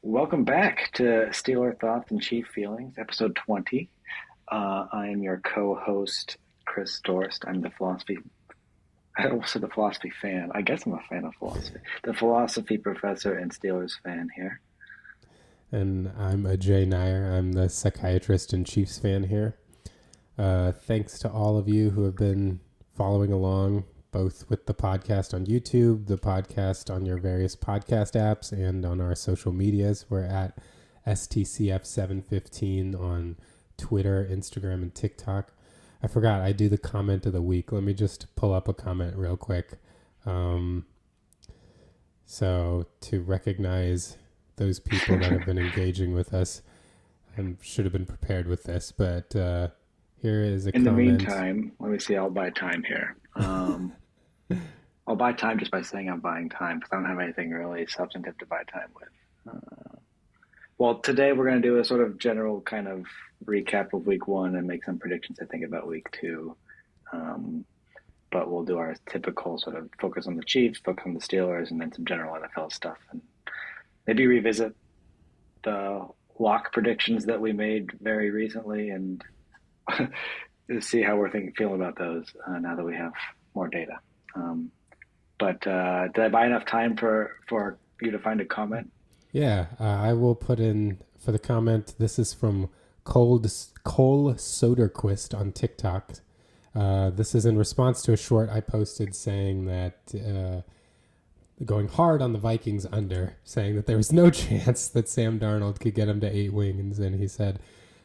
Welcome back to Steeler Thoughts and Chief Feelings, episode 20. I am your co-host, Chris Dorst. I'm the philosophy, I almost said the philosophy fan. I guess I'm a fan of philosophy. The philosophy professor and Steelers fan here. And I'm Ajay Nair. I'm the psychiatrist and Chiefs fan here. Thanks to all of you who have been following along, both with the podcast on YouTube, the podcast on your various podcast apps, and on our social medias. We're at STCF715 on Twitter, Instagram, and TikTok. I forgot, I do the comment of the week. Let me just pull up a comment real quick. So to recognize those people that have been engaging with us, I should have been prepared with this, but here is a In the comment. meantime, let me see. I'll buy time here. I'll buy time just by saying I'm buying time because I don't have anything really substantive to buy time with. Well, today we're going to do a sort of general kind of recap of week one and make some predictions, I think, about week two. But we'll do our typical sort of focus on the Chiefs, focus on the Steelers, and then some general NFL stuff. And maybe revisit the lock predictions that we made very recently and see how we're feeling about those now that we have more data. But did I buy enough time for you to find a comment? Yeah, I will put in for the comment. This is from Cole Soderquist on TikTok. This is in response to a short I posted saying that going hard on the Vikings under, saying that there was no chance that Sam Darnold could get him to 8 wins. And he said,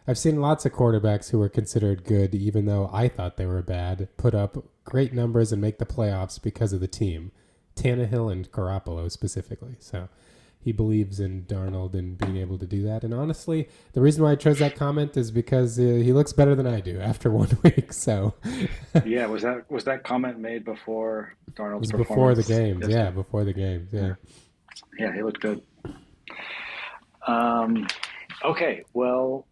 I've seen lots of quarterbacks who were considered good, even though I thought they were bad, put up great numbers and make the playoffs because of the team. Tannehill and Garoppolo specifically. So he believes in Darnold and being able to do that. And honestly, the reason why I chose that comment is because he looks better than I do after 1 week. So Yeah, was that comment made before it Darnold's was before the performance games. Yeah, yesterday? before the games. Yeah. Yeah, he looked good. Um, okay, well,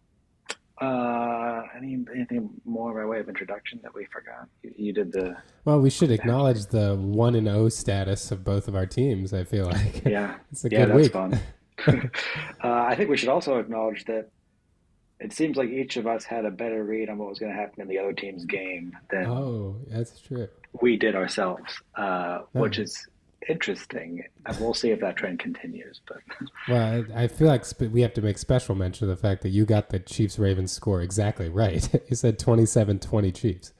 anything more by way of introduction that we forgot? You did the Well, we should that. acknowledge the 1-0 status of both of our teams. I feel like Yeah, it's a yeah, good that's week. fun. I think we should also acknowledge that it seems like each of us had a better read on what was going to happen in the other team's game than Oh, that's true. we did ourselves, which Oh. is interesting. And we'll see if that trend continues. But Well, I feel like we have to make special mention of the fact that you got the Chiefs-Ravens score exactly right. You said 27-20 Chiefs.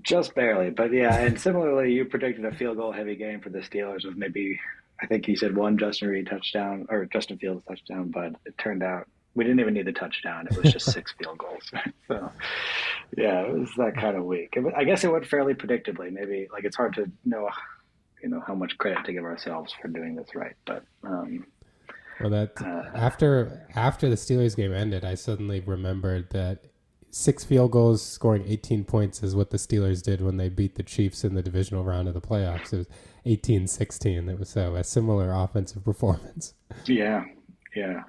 just barely. But yeah, and similarly, you predicted a field goal heavy game for the Steelers with maybe, I think you said one Justin Reed touchdown or Justin Fields touchdown, but it turned out we didn't even need the touchdown. It was just six field goals. So yeah, it was that kind of week. I guess it went fairly predictably. Maybe like it's hard to know, how much credit to give ourselves for doing this right. But Well, that uh, after the Steelers game ended, I suddenly remembered that 6 field goals scoring 18 points is what the Steelers did when they beat the Chiefs in the divisional round of the playoffs. It was 18-16. It was so a similar offensive performance. yeah, yeah.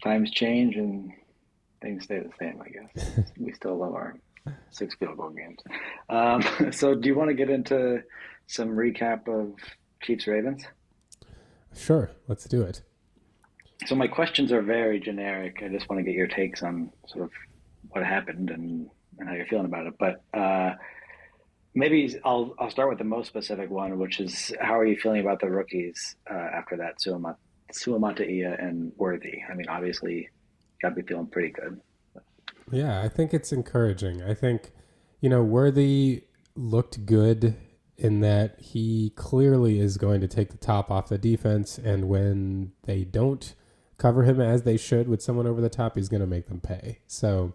Times change and things stay the same. I guess we still love our six field goal games. So, do you want to get into some recap of Chiefs Ravens? Sure, let's do it. So, my questions are very generic. I just want to get your takes on sort of what happened and how you're feeling about it. But maybe I'll start with the most specific one, which is how are you feeling about the rookies after that Suamataia and Worthy? I mean, obviously, you got to be feeling pretty good. Yeah, I think it's encouraging. I think, Worthy looked good in that he clearly is going to take the top off the defense. And when they don't cover him as they should with someone over the top, he's going to make them pay. So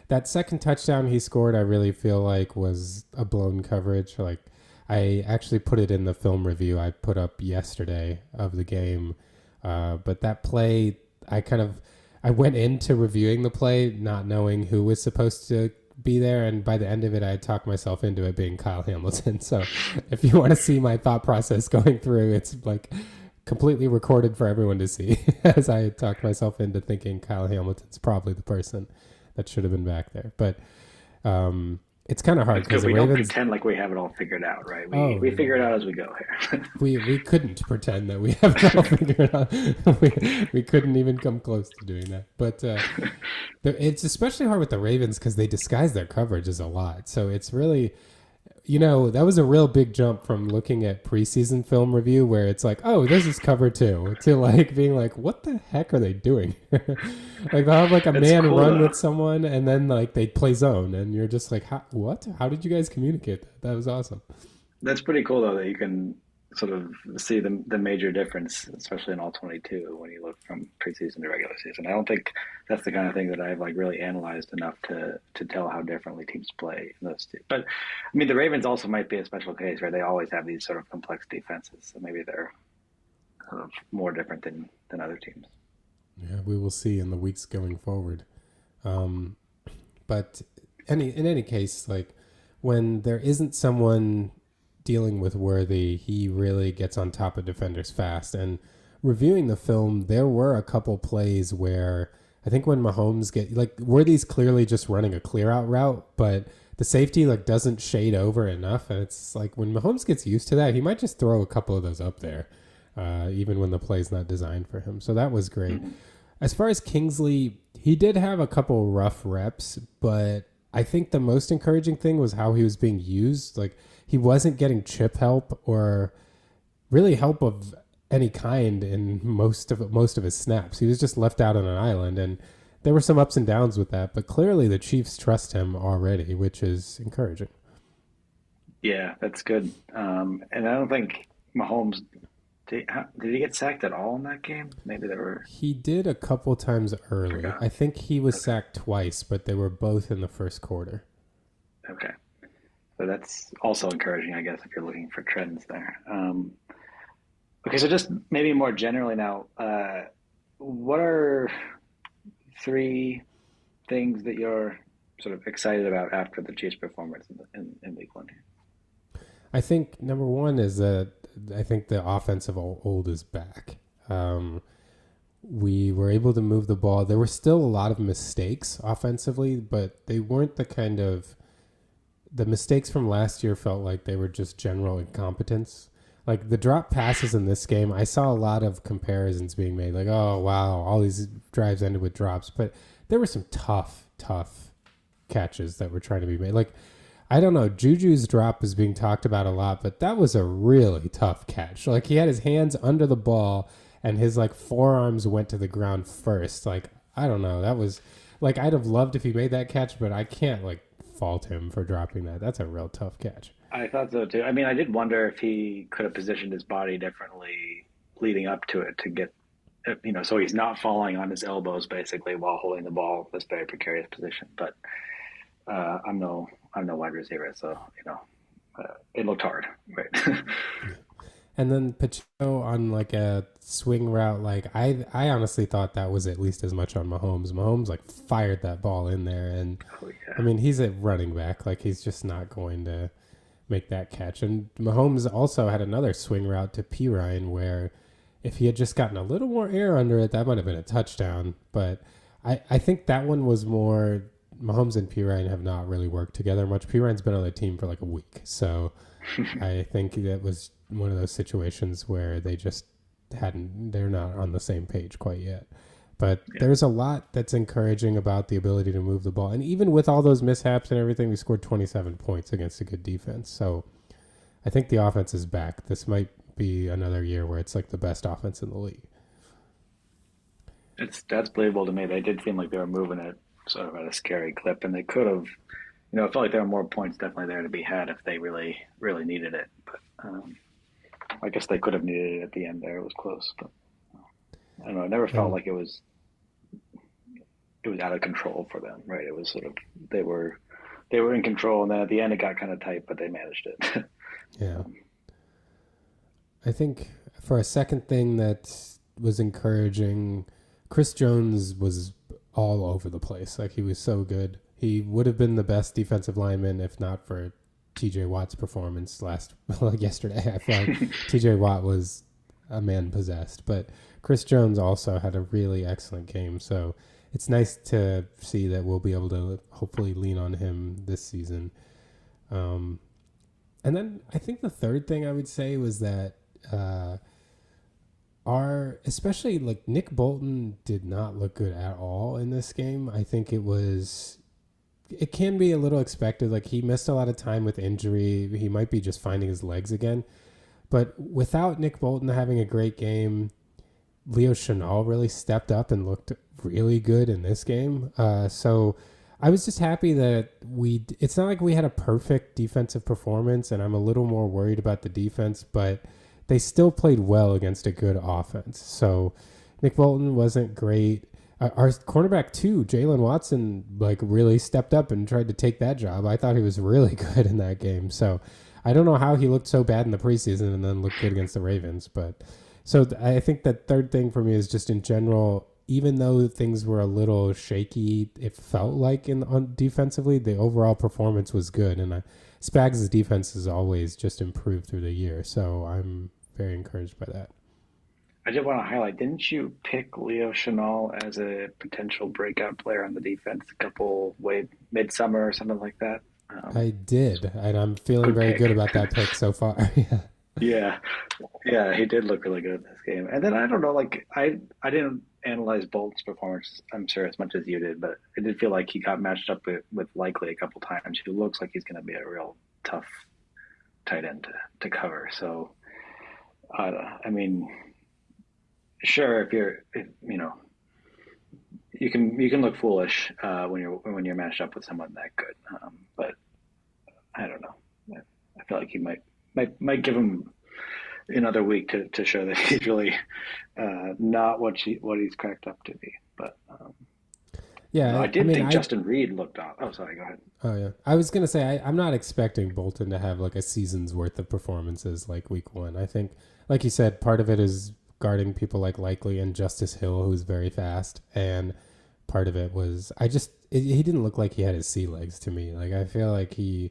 that second touchdown he scored, I really feel like was a blown coverage. Like, I actually put it in the film review I put up yesterday of the game. But that play, I went into reviewing the play not knowing who was supposed to be there, and by the end of it, I had talked myself into it being Kyle Hamilton. So, if you want to see my thought process going through, it's like completely recorded for everyone to see as I had talked myself into thinking Kyle Hamilton's probably the person that should have been back there. But it's kind of hard That's because good. the We don't Ravens. pretend like we have it all figured out, right? We Oh, figure it out as we go here. we couldn't pretend that we have it all figured out. We couldn't even come close to doing that. But it's especially hard with the Ravens because they disguise their coverages a lot. So it's really, that was a real big jump from looking at preseason film review where it's like, oh, this is cover two, to like being like, what the heck are they doing? Like they'll have like a It's man cool run though. with someone and then like they play zone and you're just like, what? How did you guys communicate that? That was awesome. That's pretty cool though that you can sort of see the major difference, especially in all 22 when you look from preseason to regular season. I don't think that's the kind of thing that I've like really analyzed enough to tell how differently teams play in those two. But I mean, the Ravens also might be a special case where they always have these sort of complex defenses, so maybe they're sort of more different than other teams. Yeah, we will see in the weeks going forward. Um, but in any case, like when there isn't someone dealing with Worthy, he really gets on top of defenders fast. And reviewing the film, there were a couple plays where I think when Mahomes Worthy's clearly just running a clear out route, but the safety like doesn't shade over enough, and it's like when Mahomes gets used to that, he might just throw a couple of those up there, even when the play's not designed for him. So that was great. As far as Kingsley, he did have a couple rough reps, but I think the most encouraging thing was how he was being used. Like he wasn't getting chip help or really help of any kind in most of his snaps. He was just left out on an island, and there were some ups and downs with that. But clearly, the Chiefs trust him already, which is encouraging. Yeah, that's good. And I don't think Mahomes did he get sacked at all in that game? Maybe there were. He did a couple times I early. forgot. I think he was Okay, sacked twice, but they were both in the first quarter. okay. So that's also encouraging, I guess, if you're looking for trends there. Okay, so just maybe more generally now, what are three things that you're sort of excited about after the Chiefs' performance in Week One here? I think number one is that I think the offensive old is back. Um, we were able to move the ball. There were still a lot of mistakes offensively, but they weren't the mistakes from last year felt like they were just general incompetence. Like the drop passes in this game, I saw a lot of comparisons being made. Like, oh wow, all these drives ended with drops, but there were some tough catches that were trying to be made. Like, I don't know, Juju's drop is being talked about a lot, but that was a really tough catch. Like he had his hands under the ball and his like forearms went to the ground first. Like I don't know, that was like I'd have loved if he made that catch, but I can't like fault him for dropping that. That's a real tough catch. I thought so too. I mean, I did wonder if he could have positioned his body differently leading up to it to get, so he's not falling on his elbows basically while holding the ball in this very precarious position. But I'm no wide receiver, so it looked hard, right? And then Pacheco on like a swing route, like I honestly thought that was at least as much on Mahomes. Mahomes like fired that ball in there, and Oh I yeah, mean he's a running back, like he's just not going to make that catch. And Mahomes also had another swing route to P Ryan where if he had just gotten a little more air under it, that might have been a touchdown. But I think that one was more Mahomes and P Ryan have not really worked together much. P Ryan's been on the team for like a week, so I think that was one of those situations where they just they're not on the same page quite yet. But yeah. there's a lot that's encouraging about the ability to move the ball. And even with all those mishaps and everything, we scored 27 points against a good defense. So I think the offense is back. This might be another year where it's like the best offense in the league. That's believable to me. They did seem like they were moving it sort of at a scary clip, and they could have. It felt like there were more points definitely there to be had if they really, really needed it. But I guess they could have needed it at the end there. It was close, but I don't know. It never felt And like it was out of control for them, right? It was sort of they were they were in control, and then at the end it got kind of tight, but they managed it. yeah, um, I think for a second thing that was encouraging, Chris Jones was all over the place. Like he was so good. He would have been the best defensive lineman if not for TJ Watt's performance yesterday. I felt like TJ Watt was a man possessed, but Chris Jones also had a really excellent game. So it's nice to see that we'll be able to hopefully lean on him this season. Um, and then I think the third thing I would say was that uh, especially like Nick Bolton did not look good at all in this game. I think it can be a little expected. Like he missed a lot of time with injury. He might be just finding his legs again. But without Nick Bolton having a great game, Leo Chenal really stepped up and looked really good in this game. So I was just happy that it's not like we had a perfect defensive performance, and I'm a little more worried about the defense, but they still played well against a good offense. So Nick Bolton wasn't great. Our cornerback too, Jalen Watson, like really stepped up and tried to take that job. I thought he was really good in that game. So I don't know how he looked so bad in the preseason and then looked good against the Ravens. But so I think that third thing for me is just in general, even though things were a little shaky, it felt like on defensively, the overall performance was good. And Spags' defense has always just improved through the year. So I'm very encouraged by that. I did want to highlight, didn't you pick Leo Chenal as a potential breakout player on the defense a couple way midsummer or something like that? I did, and I'm feeling Good very good pick. about that pick so far. Yeah. Yeah, yeah, he did look really good in this game. And then I don't know, like I didn't analyze Bolt's performance, I'm sure as much as you did, but it did feel like he got matched up with Likely a couple times. He looks like he's going to be a real tough tight end to cover. So I mean, sure, if you know, you can look foolish when you're matched up with someone that good. But I don't know. I feel like he might give him another week to show that he's really not what he's cracked up to be. But Yeah, I I did mean, think Justin Reed looked off. Oh, sorry. Go ahead. oh yeah, I was gonna say I'm not expecting Bolton to have like a season's worth of performances like week one. I think, like you said, part of it is guarding people like Likely and Justice Hill, who's very fast, and part of it was he didn't look like he had his sea legs to me. Like I feel like he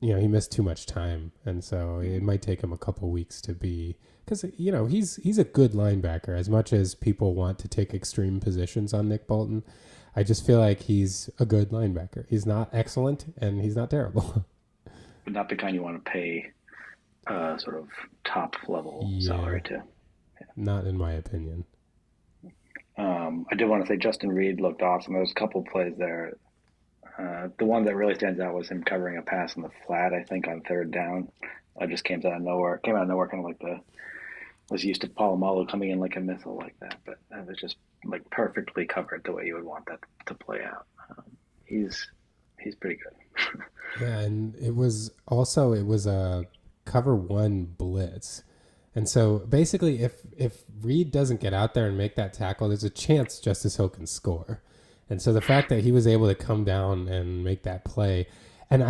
he missed too much time, and so it might take him a couple weeks to be because he's a good linebacker. As much as people want to take extreme positions on Nick Bolton, I just feel like he's a good linebacker. He's not excellent, and he's not terrible. But not the kind you want to pay sort of top level Yeah, salary to. not in my opinion. I did want to say Justin Reed looked awesome. There was a couple plays there. The one that really stands out was him covering a pass in the flat, I think, on third down. It just came out of nowhere. Came out of nowhere, kind of like was used to Palomalu coming in like a missile like that, but it was just like perfectly covered the way you would want that to play out. He's he's pretty good. Yeah, and it was a cover one blitz. And so basically if Reed doesn't get out there and make that tackle, there's a chance Justice Hill can score. And so the fact that he was able to come down and make that play, and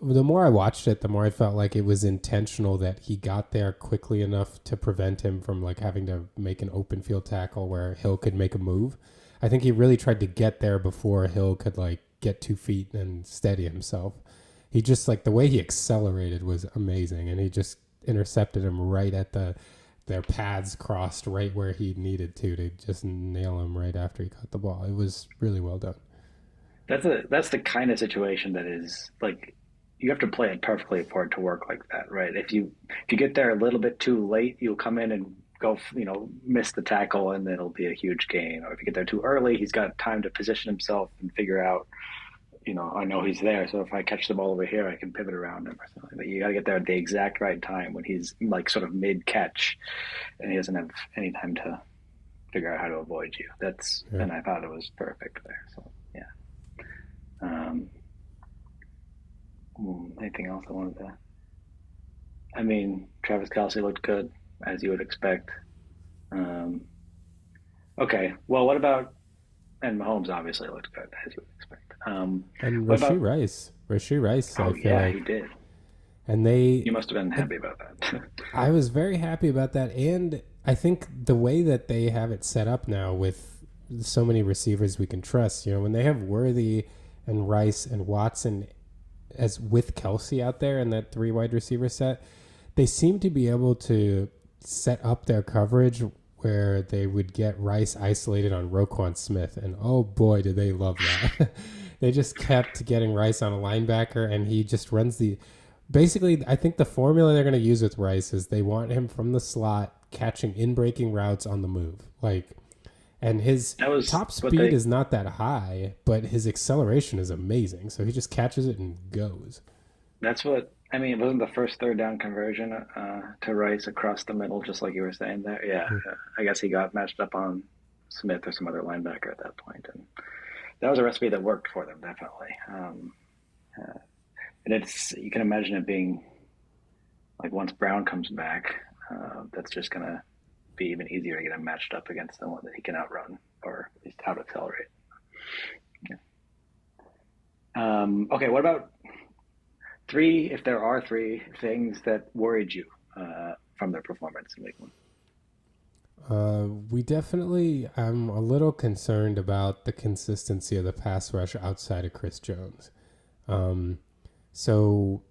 the more I watched it, the more I felt like it was intentional that he got there quickly enough to prevent him from like having to make an open field tackle where Hill could make a move. I think he really tried to get there before Hill could like get 2 feet and steady himself. He just like the way he accelerated was amazing, and he just intercepted him right at their paths crossed right where he needed to just nail him right after he caught the ball. It was really well done. That's the kind of situation that is like you have to play it perfectly for it to work like that, right? If you get there a little bit too late, you'll come in and go, miss the tackle, and it'll be a huge gain. Or if you get there too early, he's got time to position himself and figure out, I know he's there, so if I catch the ball over here, I can pivot around him or something. But you got to get there at the exact right time when he's like sort of mid catch, and he doesn't have any time to figure out how to avoid you. Yeah. And I thought it was perfect there. So yeah. Um, Anything else I wanted to? I mean, Travis Kelce looked good as you would expect. Um, okay, well, what about and Mahomes obviously looked good as you would expect. And What about? Rasheed Rice, I Oh feel yeah, he like, did. and they, You must have been happy about that. I was very happy about that, and I think the way that they have it set up now with so many receivers we can trust, when they have Worthy and Rice and Watson as with Kelsey out there in that three wide receiver set, they seem to be able to set up their coverage where they would get Rice isolated on Roquan Smith, and oh boy, did they love that. they just kept getting Rice on a linebacker, and he just runs the. Basically, I think the formula they're going to use with Rice is they want him from the slot catching in breaking routes on the move, like, and his That was top what speed they. is not that high, but his acceleration is amazing. So he just catches it and goes. That's what I mean. It wasn't the first third down conversion to Rice across the middle, just like you were saying there. Yeah, yeah. I guess he got matched up on Smith or some other linebacker at that point, and that was a recipe that worked for them definitely. Uh, and it's you can imagine it being like once Brown comes back, that's just gonna be even easier to get him matched up against someone that he can outrun or at least out accelerate. Yeah. Okay, what about three? If there are three things that worried you from their performance in Week One. We definitely, I'm a little concerned about the consistency of the pass rush outside of Chris Jones. Um, so,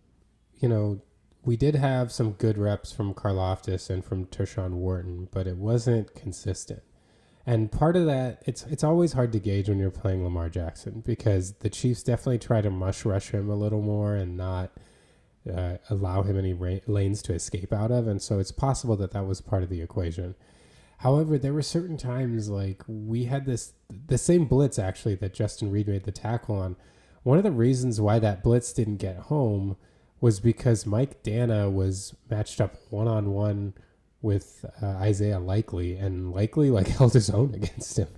you know, we did have some good reps from Karlaftis and from Tershawn Wharton, but it wasn't consistent. And part of that, it's always hard to gauge when you're playing Lamar Jackson because the Chiefs definitely try to mush rush him a little more and not allow him any lanes to escape out of. And so it's possible that that was part of the equation. However, there were certain times like we had the same blitz actually that Justin Reed made the tackle on. One of the reasons why that blitz didn't get home was because Mike Dana was matched up one on one with Isaiah Likely, and Likely like held his own against him,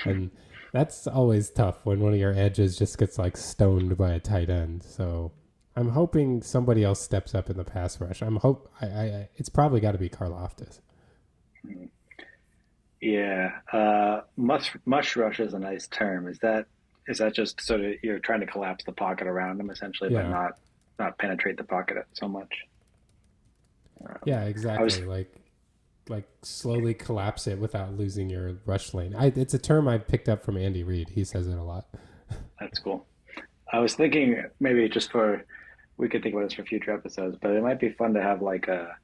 and that's always tough when one of your edges just gets like stoned by a tight end. So I'm hoping somebody else steps up in the pass rush. It's probably got to be Karlaftis. Yeah, mush rush is a nice term. Is that just sort of you're trying to collapse the pocket around him essentially, but Yeah, not penetrate the pocket so much? yeah, I was exactly. Like slowly collapse it without losing your rush lane. It's a term I picked up from Andy Reid. He says it a lot. That's cool. I was thinking maybe just for we could think about this for future episodes, but it might be fun to have like a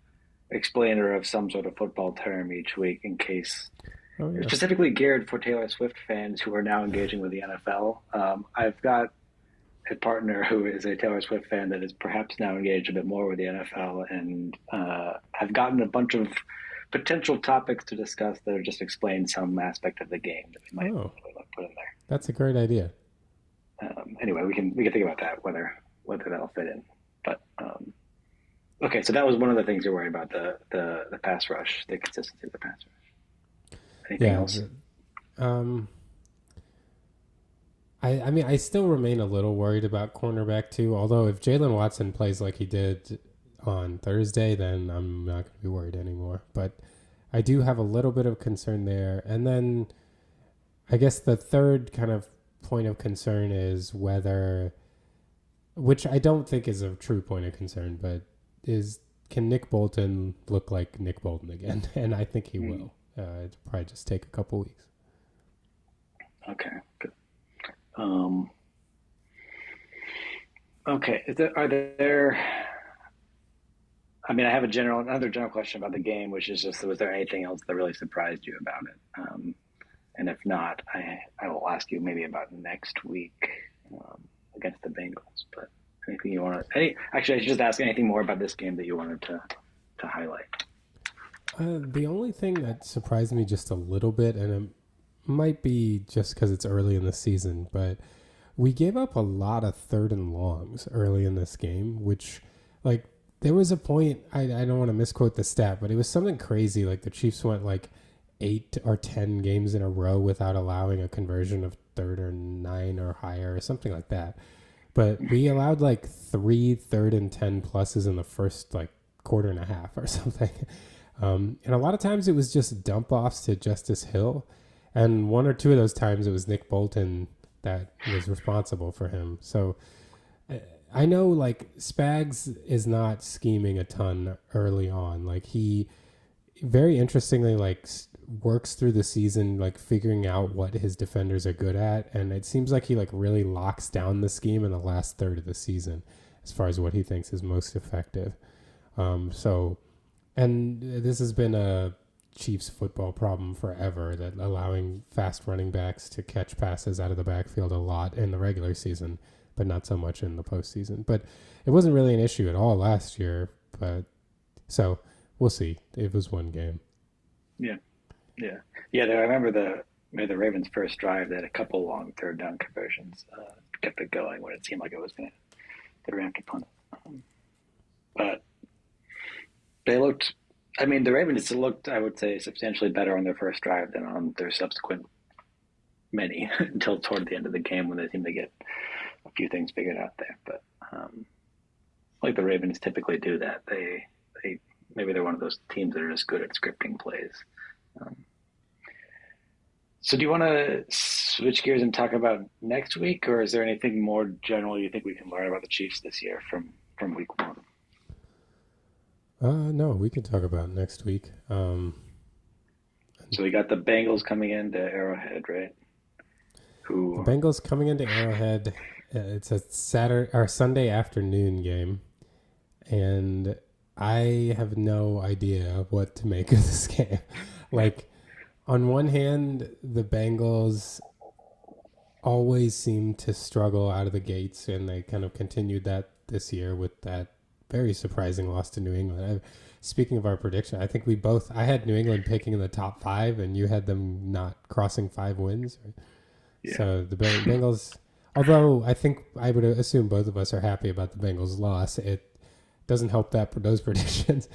explainer of some sort of football term each week in case Oh yeah. specifically geared for Taylor Swift fans who are now engaging with the NFL. I've got a partner who is a Taylor Swift fan that is perhaps now engaged a bit more with the NFL, and I've gotten a bunch of potential topics to discuss that are just explain some aspect of the game that we might Oh, put in there. that's a great idea. Anyway, we can think about that whether that'll fit in. But okay, so that was one of the things you're worried about the pass rush, the consistency of the pass rush. Anything Yeah. else? Um, I mean, I still remain a little worried about cornerback too. Although if Jalen Watson plays like he did on Thursday, then I'm not going to be worried anymore. But I do have a little bit of concern there. And then I guess the third kind of point of concern is whether, which I don't think is a true point of concern, but is can Nick Bolton look like Nick Bolton again? And I think he Mm, will. It'll probably just take a couple weeks. okay, good. Um, okay, are there? I mean, I have another general question about the game, which is just was there anything else that really surprised you about it? And if not, I will ask you maybe about next week um, against the Bengals. But anything you want to? Actually, I should just ask anything more about this game that you wanted to highlight. The only thing that surprised me just a little bit, and it might be just because it's early in the season, but we gave up a lot of third and longs early in this game, which, like, there was a point, I don't want to misquote the stat, but it was something crazy. Like, the Chiefs went like 8 or 10 games in a row without allowing a conversion of third or nine or higher or something like that. But we allowed like 3 3rd and 10 pluses in the first like quarter and a half or something. And a lot of times it was just dump offs to Justice Hill. And one or two of those times it was Nick Bolton that was responsible for him. So I know like Spags is not scheming a ton early on. Like he very interestingly like works through the season like figuring out what his defenders are good at, and it seems like he like really locks down the scheme in the last third of the season as far as what he thinks is most effective. So and this has been a Chiefs football problem forever, that allowing fast running backs to catch passes out of the backfield a lot in the regular season, but not so much in the postseason. But it wasn't really an issue at all last year. But so we'll see. It was one game. Yeah, yeah, yeah. I remember the Ravens' first drive. They had a couple long third down conversions, kept it going when it seemed like it was going to. They were going to punt it. But they looked. I mean, the Ravens looked, I would say, substantially better on their first drive than on their subsequent many until toward the end of the game when they seemed to get a few things figured out there. But like the Ravens typically do that. They maybe they're one of those teams that are just good at scripting plays. Um, so do you want to switch gears and talk about next week, or is there anything more general you think we can learn about the Chiefs this year from week one? No, we can talk about next week. So we got the Bengals coming into Arrowhead, right? The Who? Bengals coming into Arrowhead. It's a Saturday or Sunday afternoon game, and I have no idea what to make of this game. Like, on one hand, the Bengals always seem to struggle out of the gates, and they kind of continued that this year with that very surprising loss to New England. Speaking of our prediction, I think I had New England picking in the top 5, and you had them not crossing 5 wins. Yeah. So the Bengals, although I think I would assume both of us are happy about the Bengals' loss, it doesn't help those predictions.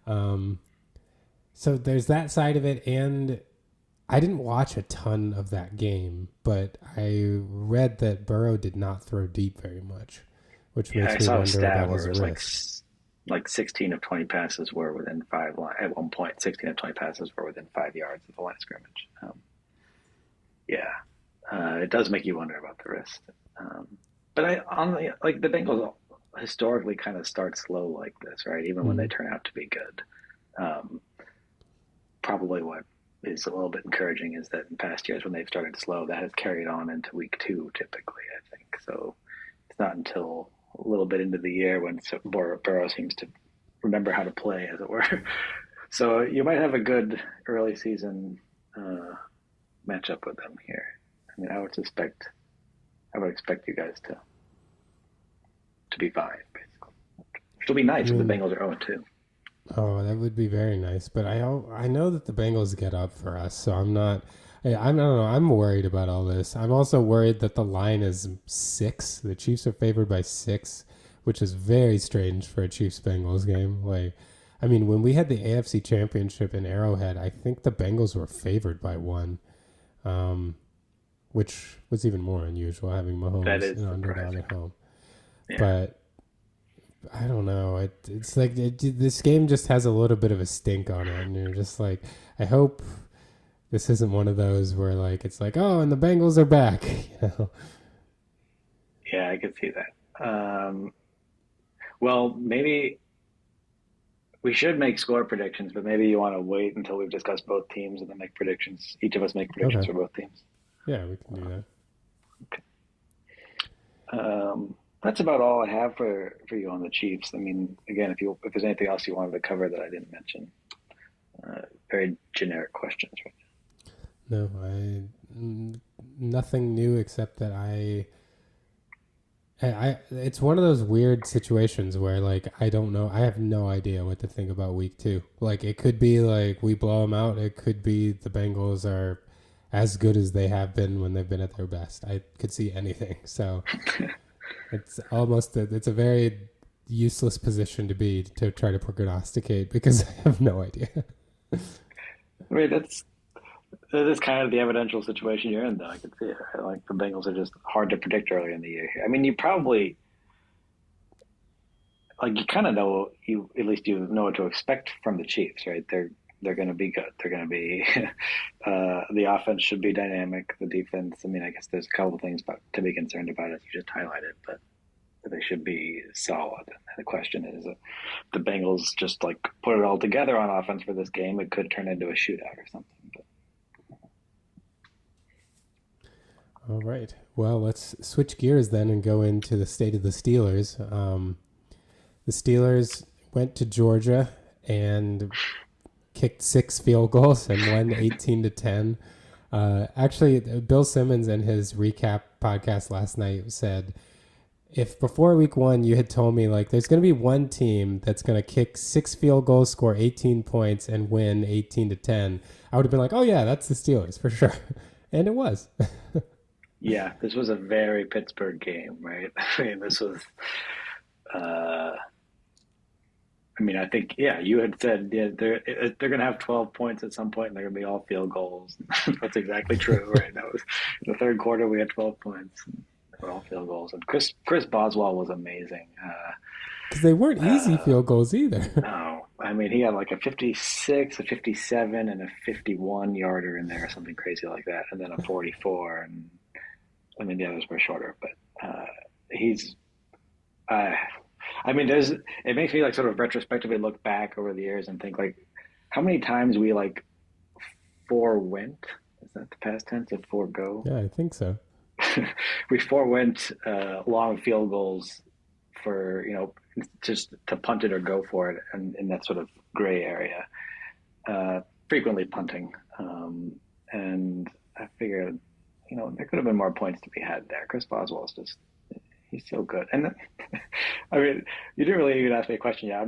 So there's that side of it, and I didn't watch a ton of that game, but I read that Burrow did not throw deep very much, which Yeah, makes I me saw a wonder stat about where his it was wrist. like 16 of 20 passes were within at one point. 16 of 20 passes were within 5 yards of the line of scrimmage. Yeah, it does make you wonder about the wrist. But like the Bengals historically kind of start slow like this, right? Even when they turn out to be good. Um, Probably what is a little bit encouraging is that in past years when they've started slow, that has carried on into week 2 typically, I think. So it's not until a little bit into the year when Burrow seems to remember how to play, as it were. So you might have a good early season matchup with them here. I mean, I would expect you guys to be fine, basically. Which will be I nice if the mean, Bengals are 0-2. oh, that would be very nice. But I know that the Bengals get up for us, so I'm not. I don't know. I'm worried about all this. I'm also worried that the line is 6. The Chiefs are favored by 6, which is very strange for a Chiefs Bengals game. Like, I mean, when we had the AFC Championship in Arrowhead, I think the Bengals were favored by 1, which was even more unusual, having That Mahomes is an underdog surprising. at home. Yeah. But I don't know. It's like this game just has a little bit of a stink on it, and you're just like, I hope this isn't one of those where like it's like, oh, and the Bengals are back. You know? Yeah, I could see that. Well, maybe we should make score predictions, but maybe you want to wait until we've discussed both teams and then make predictions. Each of us make predictions Okay, for both teams. yeah, we can do that. Okay. That's about all I have for you on the Chiefs. I mean, again, if there's anything else you wanted to cover that I didn't mention, very generic questions, right? No, nothing new except that it's one of those weird situations where like I don't know, I have no idea what to think about week 2. Like it could be like we blow them out. It could be the Bengals are as good as they have been when they've been at their best. I could see anything. So it's a very useless position to be to try to prognosticate because I have no idea. I mean, that is kind of the evidential situation you're in, though. I could see it. Right? Like the Bengals are just hard to predict early in the year here. I mean, you probably like you kind of know you at least you know what to expect from the Chiefs, right? They're going to be good. They're going to be the offense should be dynamic. The defense. I mean, I guess there's a couple of things to be concerned about as you just highlighted, but they should be solid. And the question is, the Bengals just like put it all together on offense for this game, it could turn into a shootout or something. But All right. Well, let's switch gears then and go into the state of the Steelers. The Steelers went to Georgia and kicked 6 field goals and won 18-10. Actually, Bill Simmons in his recap podcast last night said, if before week 1 you had told me like there's going to be one team that's going to kick 6 field goals, score 18 points, and win 18-10, I would have been like, oh yeah, that's the Steelers for sure, and it was. Yeah, this was a very Pittsburgh game, right? I mean, this was. Uh, I mean, I think yeah, you had said yeah, they're going to have 12 points at some point, and they're going to be all field goals. That's exactly true, right? That was in the third quarter. We had 12 points. They were all field goals, and Chris Boswell was amazing. Because they weren't easy Uh, field goals either. no, I mean he had like a 56, a 57, and a 51 yarder in there, or something crazy like that, and then a 44, and I mean the others were shorter, but he's. Uh, I mean, it makes me like sort of retrospectively look back over the years and think like how many times we like forewent. Is that the past tense of forego? Yeah, I think so. We forewent long field goals for just to punt it or go for it, and in that sort of gray area, frequently punting. And I figured, there could have been more points to be had there. Chris Boswell is just he's so good. And I mean, you didn't really even ask me a question yet.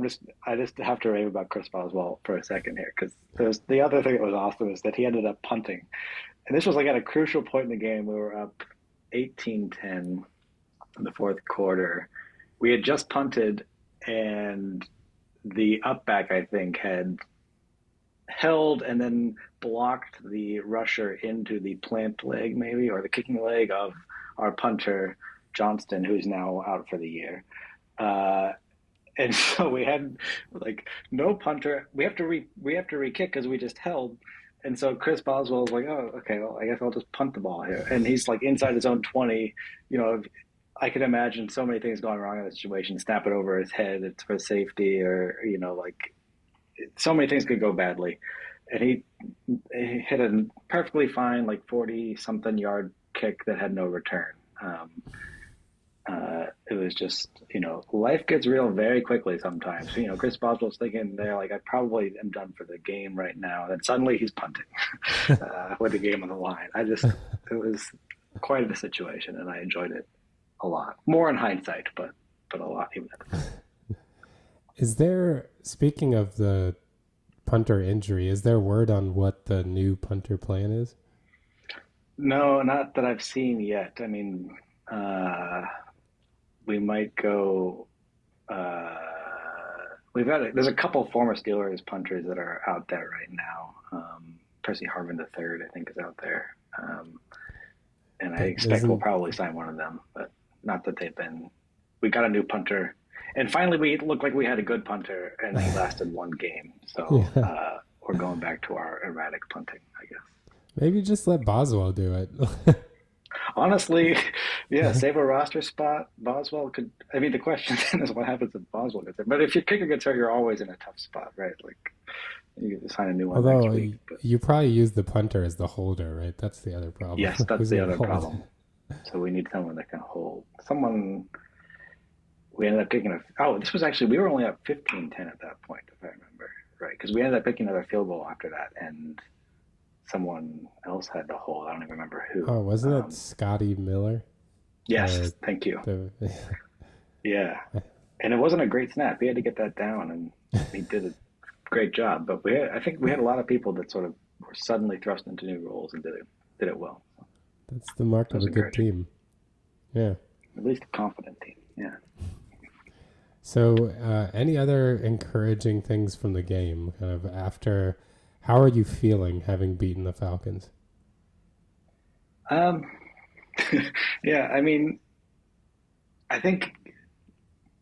I just have to rave about Chris Boswell for a second here because there's the other thing that was awesome is that he ended up punting, and this was like at a crucial point in the game. We were up 18-10 in the fourth quarter. We had just punted, and the upback I think had held and then blocked the rusher into the plant leg, maybe, or the kicking leg of our punter Johnston, who's now out for the year. And so we had like no punter. We have to re-kick because we just held. And so Chris Boswell was like, "Oh, okay. Well, I guess I'll just punt the ball here." And he's like inside his own 20. I can imagine so many things going wrong in that situation. Snap it over his head. It's for safety, or like so many things could go badly. And he hit a perfectly fine like 40 something yard kick that had no return. It was just, life gets real very quickly sometimes. Chris Boswell's thinking there, like, I probably am done for the game right now. Then suddenly he's punting with the game on the line. It was quite a situation, and I enjoyed it a lot. More in hindsight, but a lot even at the time. Is there, speaking of the punter injury, is there word on what the new punter plan is? No, not that I've seen yet. I mean, we might go. There's a couple of former Steelers punters that are out there right now. Percy Harvin III, I think, is out there, and I expect we'll probably sign one of them. But not that they've been. We got a new punter, and finally we looked like we had a good punter, and he lasted one game. So Yeah. We're going back to our erratic punting, I guess. Maybe just let Boswell do it. Honestly, yeah, save a roster spot. Boswell could. I mean, the question then is what happens if Boswell gets hurt. But if your kicker gets hurt, you're always in a tough spot, right? Like you can sign a new one Although next week. But you probably use the punter as the holder, right? That's the other problem. yes, that's Who's the gonna other hold? problem. So we need someone that can hold. Someone. We ended up picking this was actually we were only up 15-10 at that point, if I remember right, because we ended up picking another field goal after that, and someone else had the hold. I don't even remember who. Oh, wasn't it Scotty Miller? Yes, thank you. Yeah, and it wasn't a great snap. He had to get that down, and he did a great job. But I think we had a lot of people that sort of were suddenly thrust into new roles and did it well. That's the mark of a good team. Yeah, at least a confident team. Yeah. So, any other encouraging things from the game? Kind of after, how are you feeling having beaten the Falcons? Yeah, I mean, I think,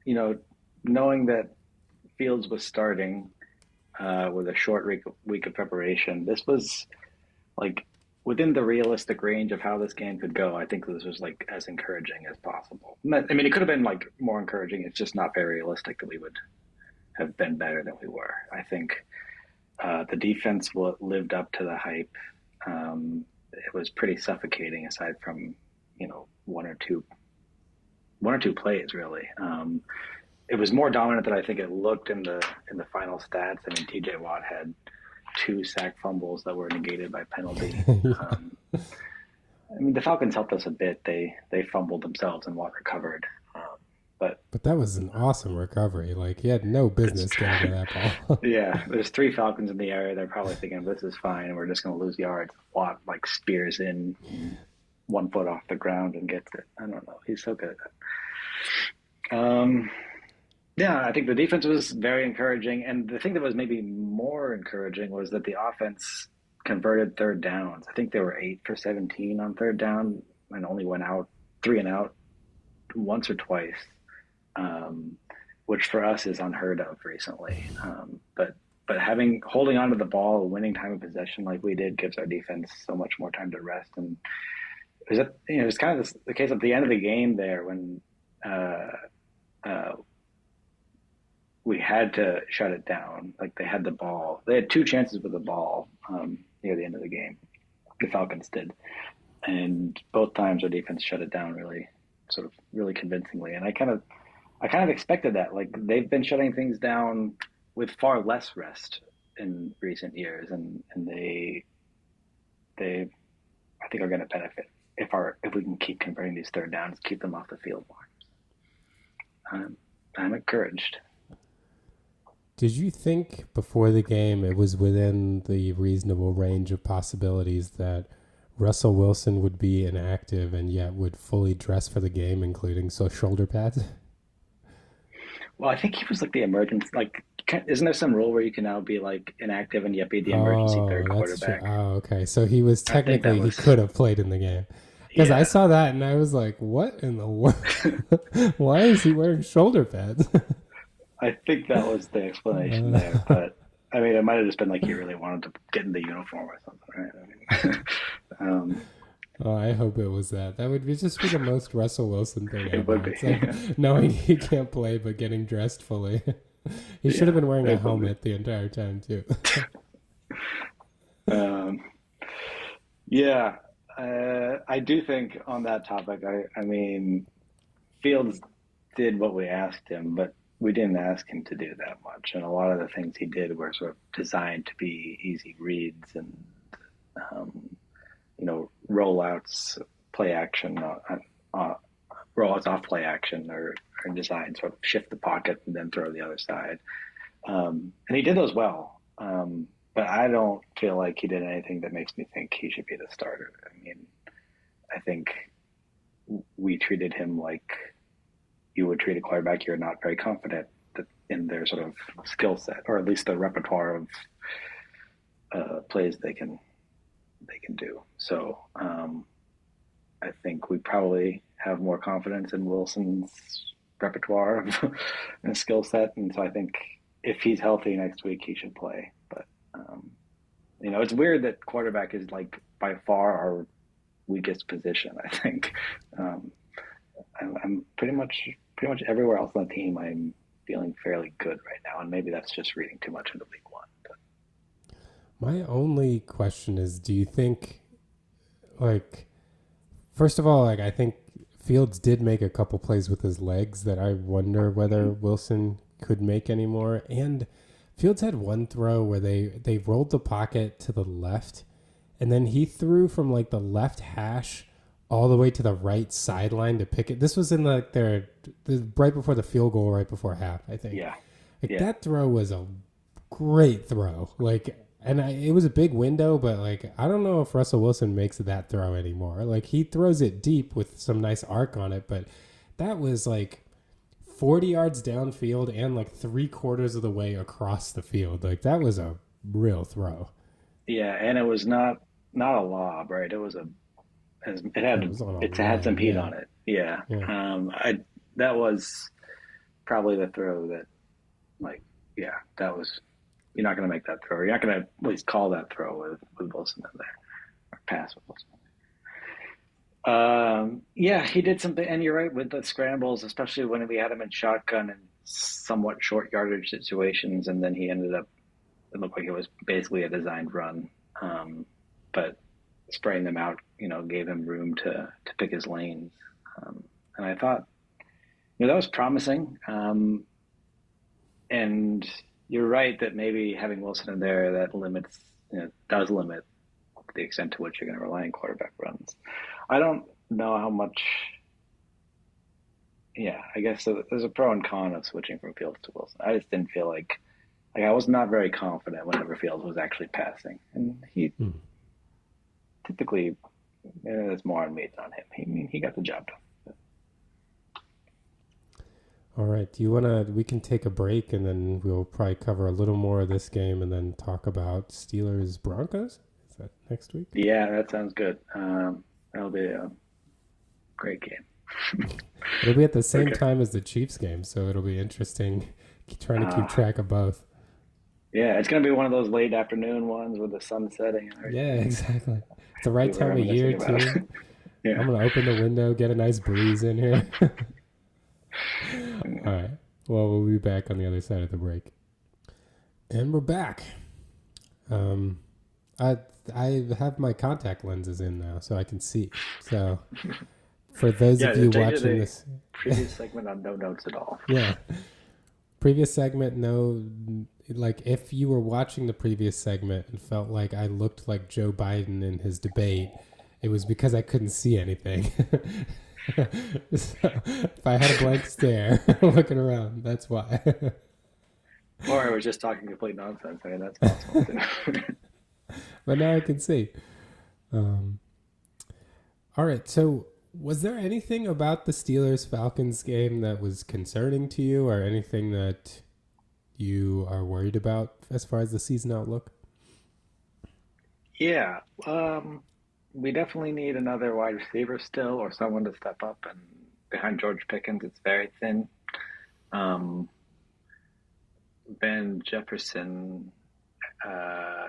knowing that Fields was starting with a short week of preparation, this was like within the realistic range of how this game could go. I think this was like as encouraging as possible. I mean, it could have been like more encouraging. It's just not very realistic that we would have been better than we were. I think the defense lived up to the hype. It was pretty suffocating aside from, one or two plays really. It was more dominant than I think it looked in the final stats. I mean, TJ Watt had two sack fumbles that were negated by penalty. Yeah. Um, I mean, the Falcons helped us a bit. They fumbled themselves and Watt recovered. But But that was an awesome recovery. Like he had no it's business getting to that ball. yeah. There's three Falcons in the area. They're probably thinking this is fine. We're just going to lose yards. Watt like spears in 1 foot off the ground and gets it. I don't know. He's so good at that. Yeah, I think the defense was very encouraging, and the thing that was maybe more encouraging was that the offense converted third downs. I think they were 8 for 17 on third down and only went out 3 and out once or twice, um, which for us is unheard of recently. But having holding on to the ball, winning time of possession like we did, gives our defense so much more time to rest. And it was kind of the case at the end of the game there when uh, uh, we had to shut it down. Like they had the ball, they had two chances with the ball near the end of the game. The Falcons did, and both times our defense shut it down really, sort of really convincingly. And I kind of expected that. Like they've been shutting things down with far less rest in recent years, and they I think are going to benefit if we can keep converting these third downs, keep them off the field more. I'm encouraged. Did you think before the game it was within the reasonable range of possibilities that Russell Wilson would be inactive and yet would fully dress for the game, including shoulder pads? Well, I think he was like the emergency. Like, isn't there some rule where you can now be like inactive and yet be the emergency Oh, third that's true. quarterback? Oh, okay. So he was I think that technically, he was, could have played in the game. Because I yeah. saw that and I was like, what in the world? Why is he wearing shoulder pads? I think that was the explanation there. But I mean, it might have just been like he really wanted to get in the uniform or something, right? I mean, um, Oh, I hope it was that. That would be just be the most Russell Wilson thing it would ever. be. It's like knowing he can't play but getting dressed fully. He should have Yeah, been wearing a it would be. helmet the entire time too. Um, yeah, I do think on that topic. I mean, Fields did what we asked him, but we didn't ask him to do that much. And a lot of the things he did were sort of designed to be easy reads and um, rollouts, play action, uh, rollouts off play action, or designed sort of shift the pocket and then throw the other side. And he did those well. But I don't feel like he did anything that makes me think he should be the starter. I mean, I think we treated him like you would treat a quarterback you're not very confident in their sort of skill set, or at least the repertoire of plays they can do. So I think we probably have more confidence in Wilson's repertoire and skill set, and so I think if he's healthy next week, he should play. But um, it's weird that quarterback is like by far our weakest position. I think um, I'm pretty much everywhere else on the team. I'm feeling fairly good right now, and maybe that's just reading too much into week one. But My only question is, do you think, like, first of all, like, I think Fields did make a couple plays with his legs that I wonder whether Wilson could make anymore. And Fields had one throw where they rolled the pocket to the left, and then he threw from like the left hash all the way to the right sideline to pick it. This was in like right before the field goal, right before half, I think. yeah, Like yeah, that throw was a great throw. Like, and it was a big window, but like I don't know if Russell Wilson makes that throw anymore. Like he throws it deep with some nice arc on it, but that was like 40 yards downfield and like 3/4 of the way across the field. Like that was a real throw. yeah. And it was not a lob, right? It It had was on a it had some run. heat Yeah, on it. Yeah. yeah. I that was probably the throw that, like, yeah, that was. You're not going to make that throw. You're not going to at least call that throw with Wilson in there, or pass with Wilson. Yeah, he did something, and you're right with the scrambles, especially when we had him in shotgun and somewhat short yardage situations, and then he ended up. It looked like it was basically a designed run, but spraying them out, gave him room to pick his lanes, and I thought, that was promising. And you're right that maybe having Wilson in there that limits does limit the extent to which you're going to rely on quarterback runs. I don't know how much. Yeah, I guess there's a pro and con of switching from Fields to Wilson. I just didn't feel like I was not very confident whenever Fields was actually passing, and he Hmm. typically there's more on me than on him. He got the job done. All right. Do you want to? We can take a break and then we'll probably cover a little more of this game and then talk about Steelers Broncos. Is that next week? Yeah, that sounds good. That'll be a great game. It'll be at the same Okay. time as the Chiefs game, so it'll be interesting trying to keep Uh, track of both. yeah, it's gonna be one of those late afternoon ones with the sun setting and Yeah, everything. exactly. It's the right We were time of year reminiscing about too. it. Yeah. I'm gonna open the window, get a nice breeze in here. All right. Well, we'll be back on the other side of the break, and we're back. Um, I I have my contact lenses in now, so I can see. So for those Yeah, of you change watching the this, previous segment on no notes at all. yeah, previous segment, no, like if you were watching the previous segment and felt like I looked like Joe Biden in his debate, it was because I couldn't see anything. So, if I had a blank stare looking around, that's why. Or I was just talking complete nonsense. I mean, that's possible too. But now I can see. Um, all right. So, was there anything about the Steelers Falcons game that was concerning to you, or anything that you are worried about as far as the season outlook? Yeah, we definitely need another wide receiver still, or someone to step up. And behind George Pickens, it's very thin. Um, Ben Jefferson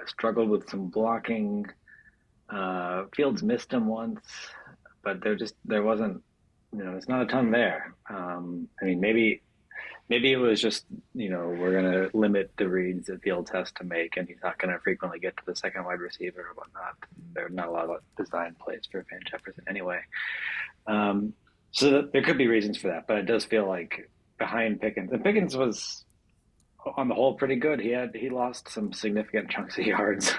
struggled with some blocking. Fields missed him once, but there wasn't there's not a ton there. I mean, maybe it was just we're gonna limit the reads that Fields has to make, and he's not gonna frequently get to the second wide receiver or whatnot. There are not a lot of design plays for Van Jefferson anyway. Um, there could be reasons for that, but it does feel like behind Pickens, and Pickens was on the whole pretty good. He lost some significant chunks of yardage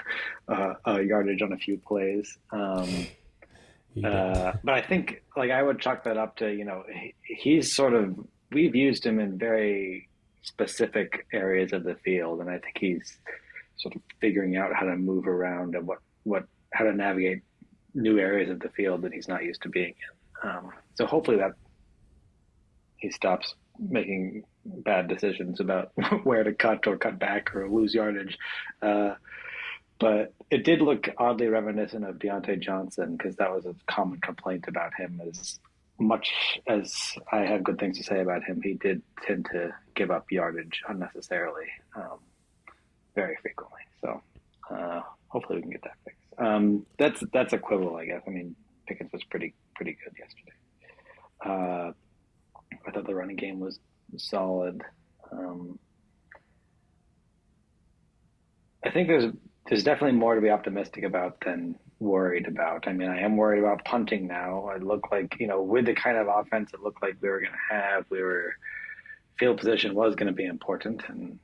on a few plays. He did. But I think like I would chalk that up to he's sort of we've used him in very specific areas of the field, and I think he's sort of figuring out how to move around and what how to navigate new areas of the field that he's not used to being in. So hopefully that he stops making bad decisions about where to cut or cut back or lose yardage. Uh, but it did look oddly reminiscent of Deontay Johnson because that was a common complaint about him. As much as I have good things to say about him, he did tend to give up yardage unnecessarily very frequently. So hopefully we can get that fixed. That's a quibble, I guess. I mean, Pickens was pretty good yesterday. Uh, I thought the running game was solid. Um, I think there's definitely more to be optimistic about than worried about. I mean, I am worried about punting now. I look like with the kind of offense it looked like we were going to have, field position was going to be important, and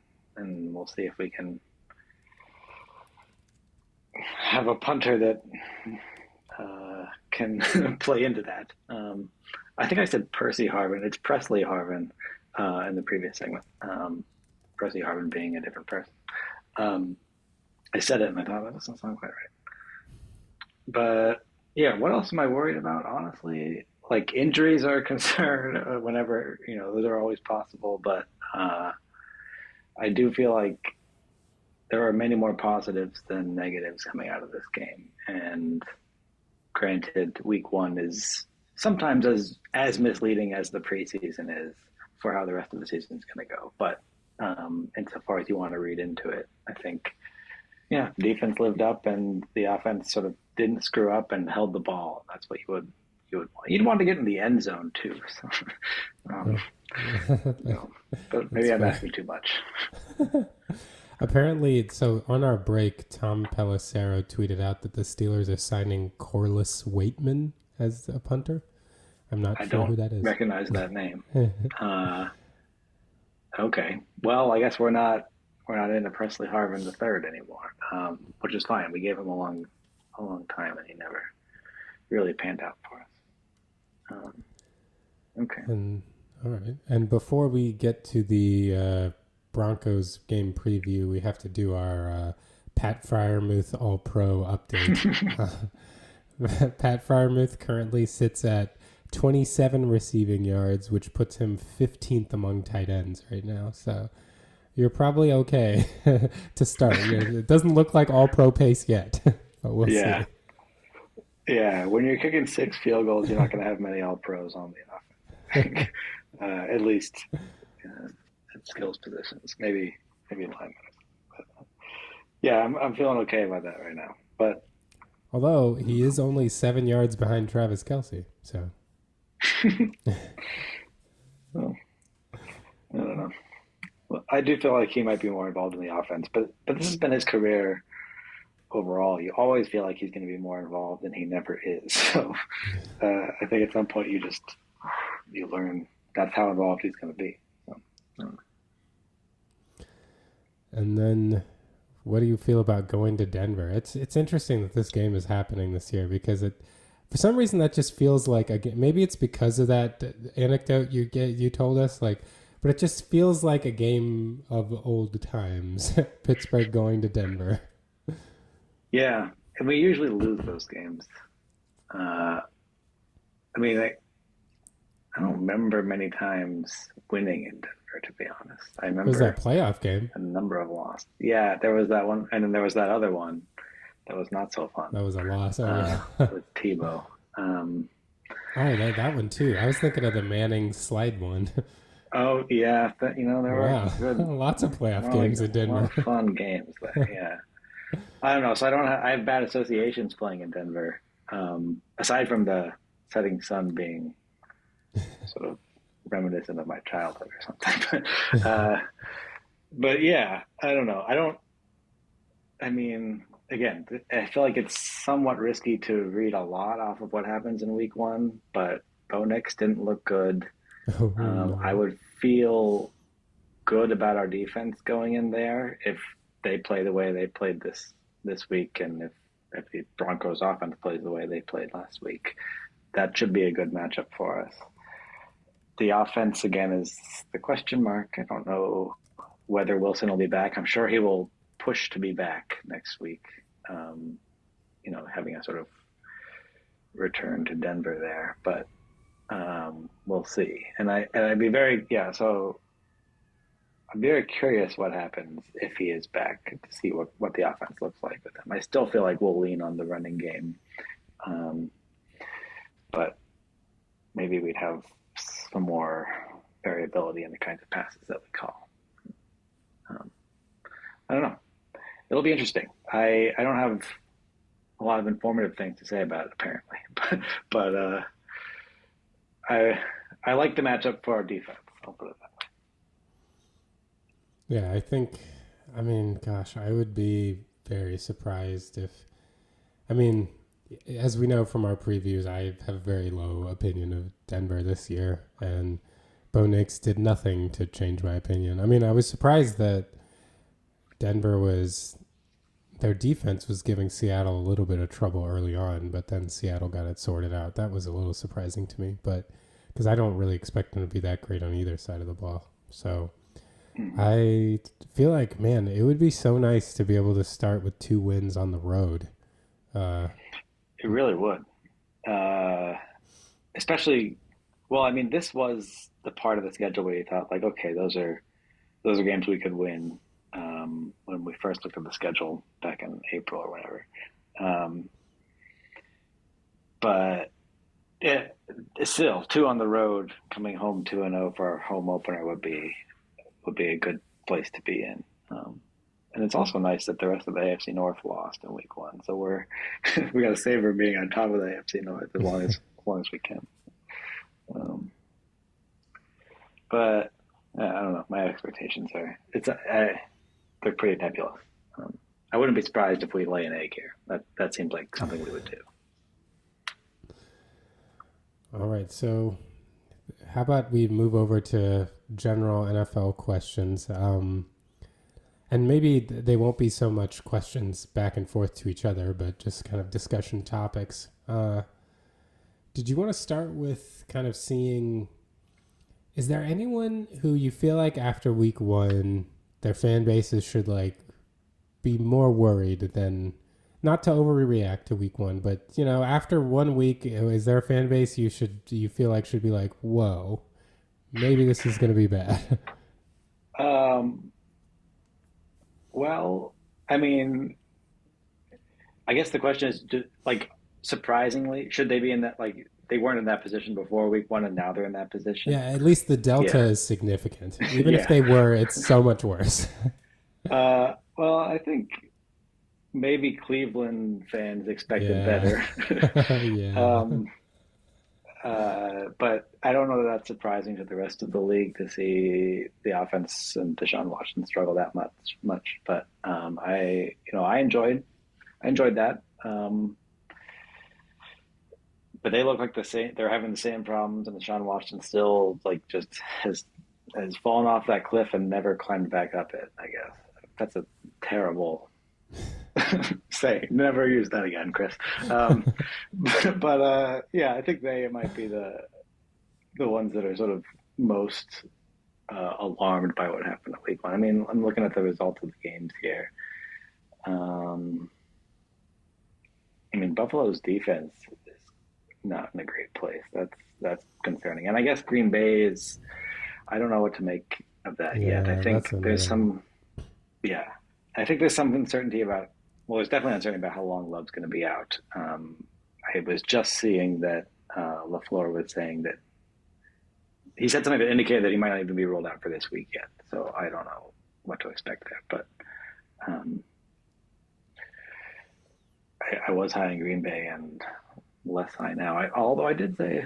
we'll see if we can have a punter that can play into that. I think I said Percy Harvin. It's Presley Harvin in the previous segment. Percy Harvin being a different person. I said it and I thought that doesn't sound quite right. But yeah, what else am I worried about? Honestly, like injuries are a concern whenever those are always possible. But I do feel like there are many more positives than negatives coming out of this game. And granted, week one is sometimes as misleading as the preseason is for how the rest of the season is going to go. But insofar as you want to read into it, I think defense lived up and the offense sort of didn't screw up and held the ball. That's what you would want. You'd want to get in the end zone too. So, um, but That's maybe I'm fair. asking too much. Apparently, so on our break, Tom Pelissero tweeted out that the Steelers are signing Corliss Waitman as a punter. I'm not I sure don't who that is. recognize that name. Okay. Well, I guess we're not. we're not into Presley Harvin the third anymore, which is fine. We gave him a long time, and he never really panned out for us. Okay. And all right. And before we get to the Broncos game preview, we have to do our Pat Fryermuth All Pro update. Pat Fryermuth currently sits at 27 receiving yards, which puts him 15th among tight ends right now. So you're probably okay to start. It doesn't look like All Pro pace yet, but we'll Yeah, see. yeah. When you're kicking 6 field goals, you're not going to have many All Pros on the offense. At least at skills positions, maybe linemen. But, yeah, I'm feeling okay about that right now. But Although he is only 7 yards behind Travis Kelce, so well, I don't know. Well, I do feel like he might be more involved in the offense, but this has been his career overall. You always feel like he's going to be more involved, and he never is. So I think at some point you learn that's how involved he's going to be. So, and then what do you feel about going to Denver? It's interesting that this game is happening this year because it for some reason that just feels like a game. Maybe it's because of that anecdote you told us but it just feels like a game of old times. Pittsburgh going to Denver. yeah, and we usually lose those games. Uh, I mean, I don't remember many times winning in Denver, to be honest. I It was that remember playoff game. a number of losses. Yeah, there was that one, and then there was that other one that was not so fun That was a loss. Oh yeah. with Tebow. Um, Oh, that one too. I was thinking of the Manning slide one. oh yeah, there were Wow, good, lots of playoff games in a lot Denver. of fun games there. Yeah, I don't know. So I have bad associations playing in Denver. Aside from the setting sun being sort of reminiscent of my childhood or something. But yeah, I don't know. I mean, again, I feel like it's somewhat risky to read a lot off of what happens in week one, but Bo Nix didn't look good. Oh I no. would feel good about our defense going in there if they play the way they played this week, and if the Broncos offense plays the way they played last week, that should be a good matchup for us. The offense again is the question mark. I don't know whether Wilson will be back. I'm sure he will push to be back next week. Um, having a sort of return to Denver there, but we'll see. And I'd be very So I'm very curious what happens if he is back to see what the offense looks like with him. I still feel like we'll lean on the running game, um, but maybe we'd have some more variability in the kinds of passes that we call. Um, I don't know. It'll be interesting. I don't have a lot of informative things to say about it apparently, but I I like the matchup for our defense. I'll put it that Yeah, I mean, gosh, I would be very surprised if, I mean, as we know from our previews, I have a very low opinion of Denver this year, and Bo Nix did nothing to change my opinion. I mean, I was surprised that Denver their defense was giving Seattle a little bit of trouble early on, but then Seattle got it sorted out. That was a little surprising to me, but because I don't really expect them to be that great on either side of the ball. So way. Mm-hmm. I feel like, man, it would be so nice to be able to start with 2 wins on the road. Uh, It really would, uh, especially. Well, I mean, this was the part of the schedule where you thought, like, okay, those are games we could win. When we first looked at the schedule back in April or whatever, um, but it's still two on the road, coming home 2-0 for our home opener would be a good place to be in. And it's also nice that the rest of the AFC North lost in week one, so we got to savor being on top of the AFC North as long as we can. Um, but I don't know. My expectations are they're pretty nebulous. I wouldn't be surprised if we lay an egg here. That seems like something we would do. all right, so how about we move over to general NFL questions? And maybe they won't be so much questions back and forth to each other, but just kind of discussion topics. Did you want to start with kind of seeing? Is there anyone who you feel like after week one, their fan bases should like be more worried than not to overreact to week one, but after 1 week, is there a fan base you feel like should be like, whoa, maybe this is going to be bad? Um, well, I mean, I guess the question is, like, surprisingly, should they be in that? Like, they weren't in that position before week one, and now they're in that Yeah, position. at least the delta Yeah, is significant. Even if yeah. they were, it's so much worse. Well, I think maybe Cleveland fans expected Yeah. better. Yeah. um, but I don't know that that's surprising to the rest of the league to see the offense and Deshaun Watson struggle that much. But I enjoyed that. But they look like the same. They're having the same problems, and Deshaun Watson still like just has has fallen off that cliff and never climbed back up it. I guess that's a terrible say. Never use that again, Chris. Um, but yeah, I think they might be the ones that are sort of most alarmed by what happened at week one. I mean, I'm looking at the results of the games here. Um, I mean, Buffalo's defense is not in a great place. That's concerning. And I guess Green Bay is. I don't know what to make of that yet. I Yeah, that's think there's another one. some. Yeah, I think there's some uncertainty about. Well, there's definitely uncertainty about how long Love's going to be out. I was just seeing that Lafleur was saying that he said something that indicated that he might not even be ruled out for this week yet. So I don't know what to expect there. But um, I was high in Green Bay and less high now. Although I did say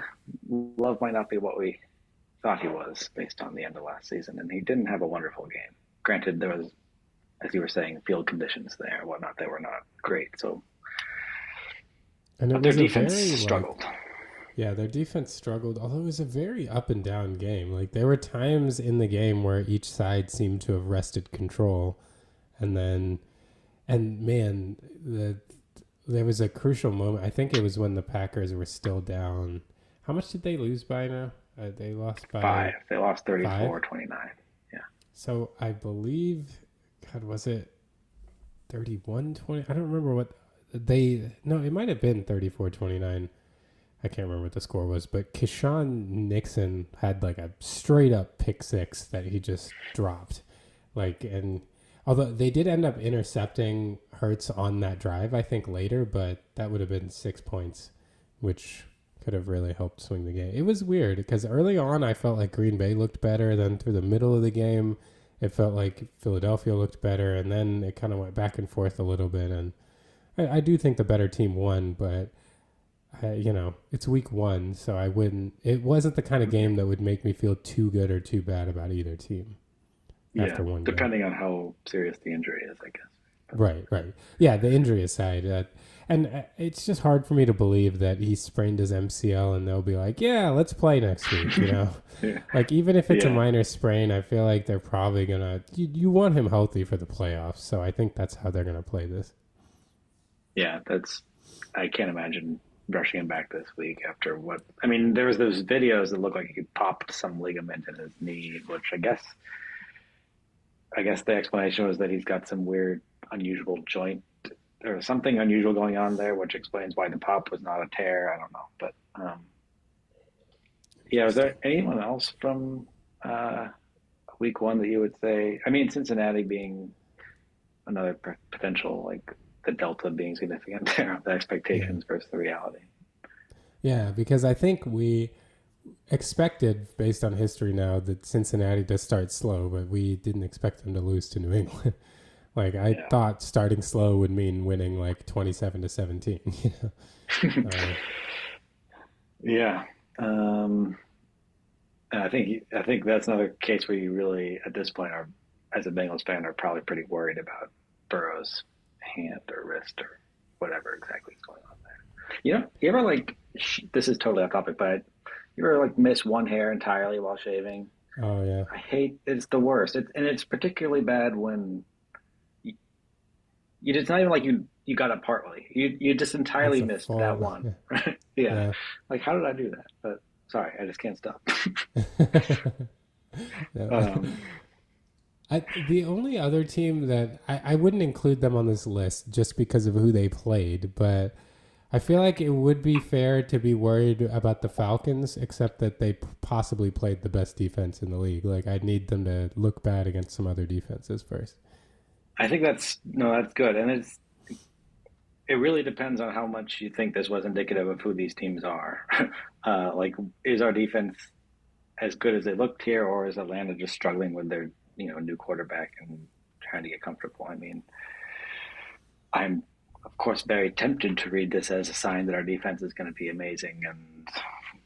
Love might not be what we thought he was based on the end of last season, and he didn't have a wonderful game. Granted, there was, as you were saying, field conditions there and whatnot. They were not great. So, And it but their was a defense very struggled. yeah, their defense struggled, although it was a very up and down game. Like there were times in the game where each side seemed to have wrested control, and then and man, there was a crucial moment. I think it was when the Packers were still down. How much did they lose by now? They lost by Five. They lost five. 34-29. Yeah. So I believe, God, was it 31-20? I don't remember what they. No, it might have been 34-29. I can't remember what the score was, but Keshawn Nixon had like a straight up pick six that he just dropped. Like, and although they did end up intercepting Hurts on that drive, I think later, but that would have been 6 points, which could have really helped swing the game. It was weird because early on I felt like Green Bay looked better. Then through the middle of the game, it felt like Philadelphia looked better, and then it kind of went back and forth a little bit. And I do think the better team won, but it's week one, so I wouldn't. It wasn't the kind of game that would make me feel too good or too bad about either team Yeah. after one game. Depending on how serious the injury is, I guess. But, Right, right. Yeah, the injury aside, and it's just hard for me to believe that he sprained his MCL and they'll be like, "Yeah, let's play next week." yeah. Like even if it's a Yeah. minor sprain, I feel like they're probably gonna. You want him healthy for the playoffs, so I think that's how they're gonna play this. Yeah. I can't imagine rushing him back this week after what, I mean, there was those videos that looked like he popped some ligament in his knee, which I guess the explanation was that he's got some weird, unusual joint or something unusual going on there, which explains why the pop was not a tear. I don't know, but yeah. Was there Interesting. anyone else from uh, week one that you would say? I mean, Cincinnati being another potential, like the delta being significant there, the Yeah, expectations versus the reality. yeah, because I think we expected, based on history now, that Cincinnati does start slow, but we didn't expect them to lose to New England. Like I Yeah. thought, starting slow would mean winning like 27-17. Uh, Yeah. Um, and I think that's another case where you really, at this point, are as a Bengals fan, are probably pretty worried about Burrow's hand or wrist or whatever exactly is going on there. You ever like this is totally off topic, but you ever like miss one hair entirely while shaving? oh yeah, I hate it's the worst. And it's particularly bad when it's not even like you got it partly. You just It's entirely a missed that full, one. Right? Yeah. yeah. Like how did I do that? But sorry, I just can't stop. Yeah. um, The only other team that I wouldn't include them on this list just because of who they played, but I feel like it would be fair to be worried about the Falcons, except that they possibly played the best defense in the league. Like, I'd need them to look bad against some other defenses first. I think that's no, that's good, and it really depends on how much you think this was indicative of who these teams are. Like, is our defense as good as they looked here, or is Atlanta just struggling with their new quarterback and trying to get comfortable? I mean, I'm of course very tempted to read this as a sign that our defense is going to be amazing and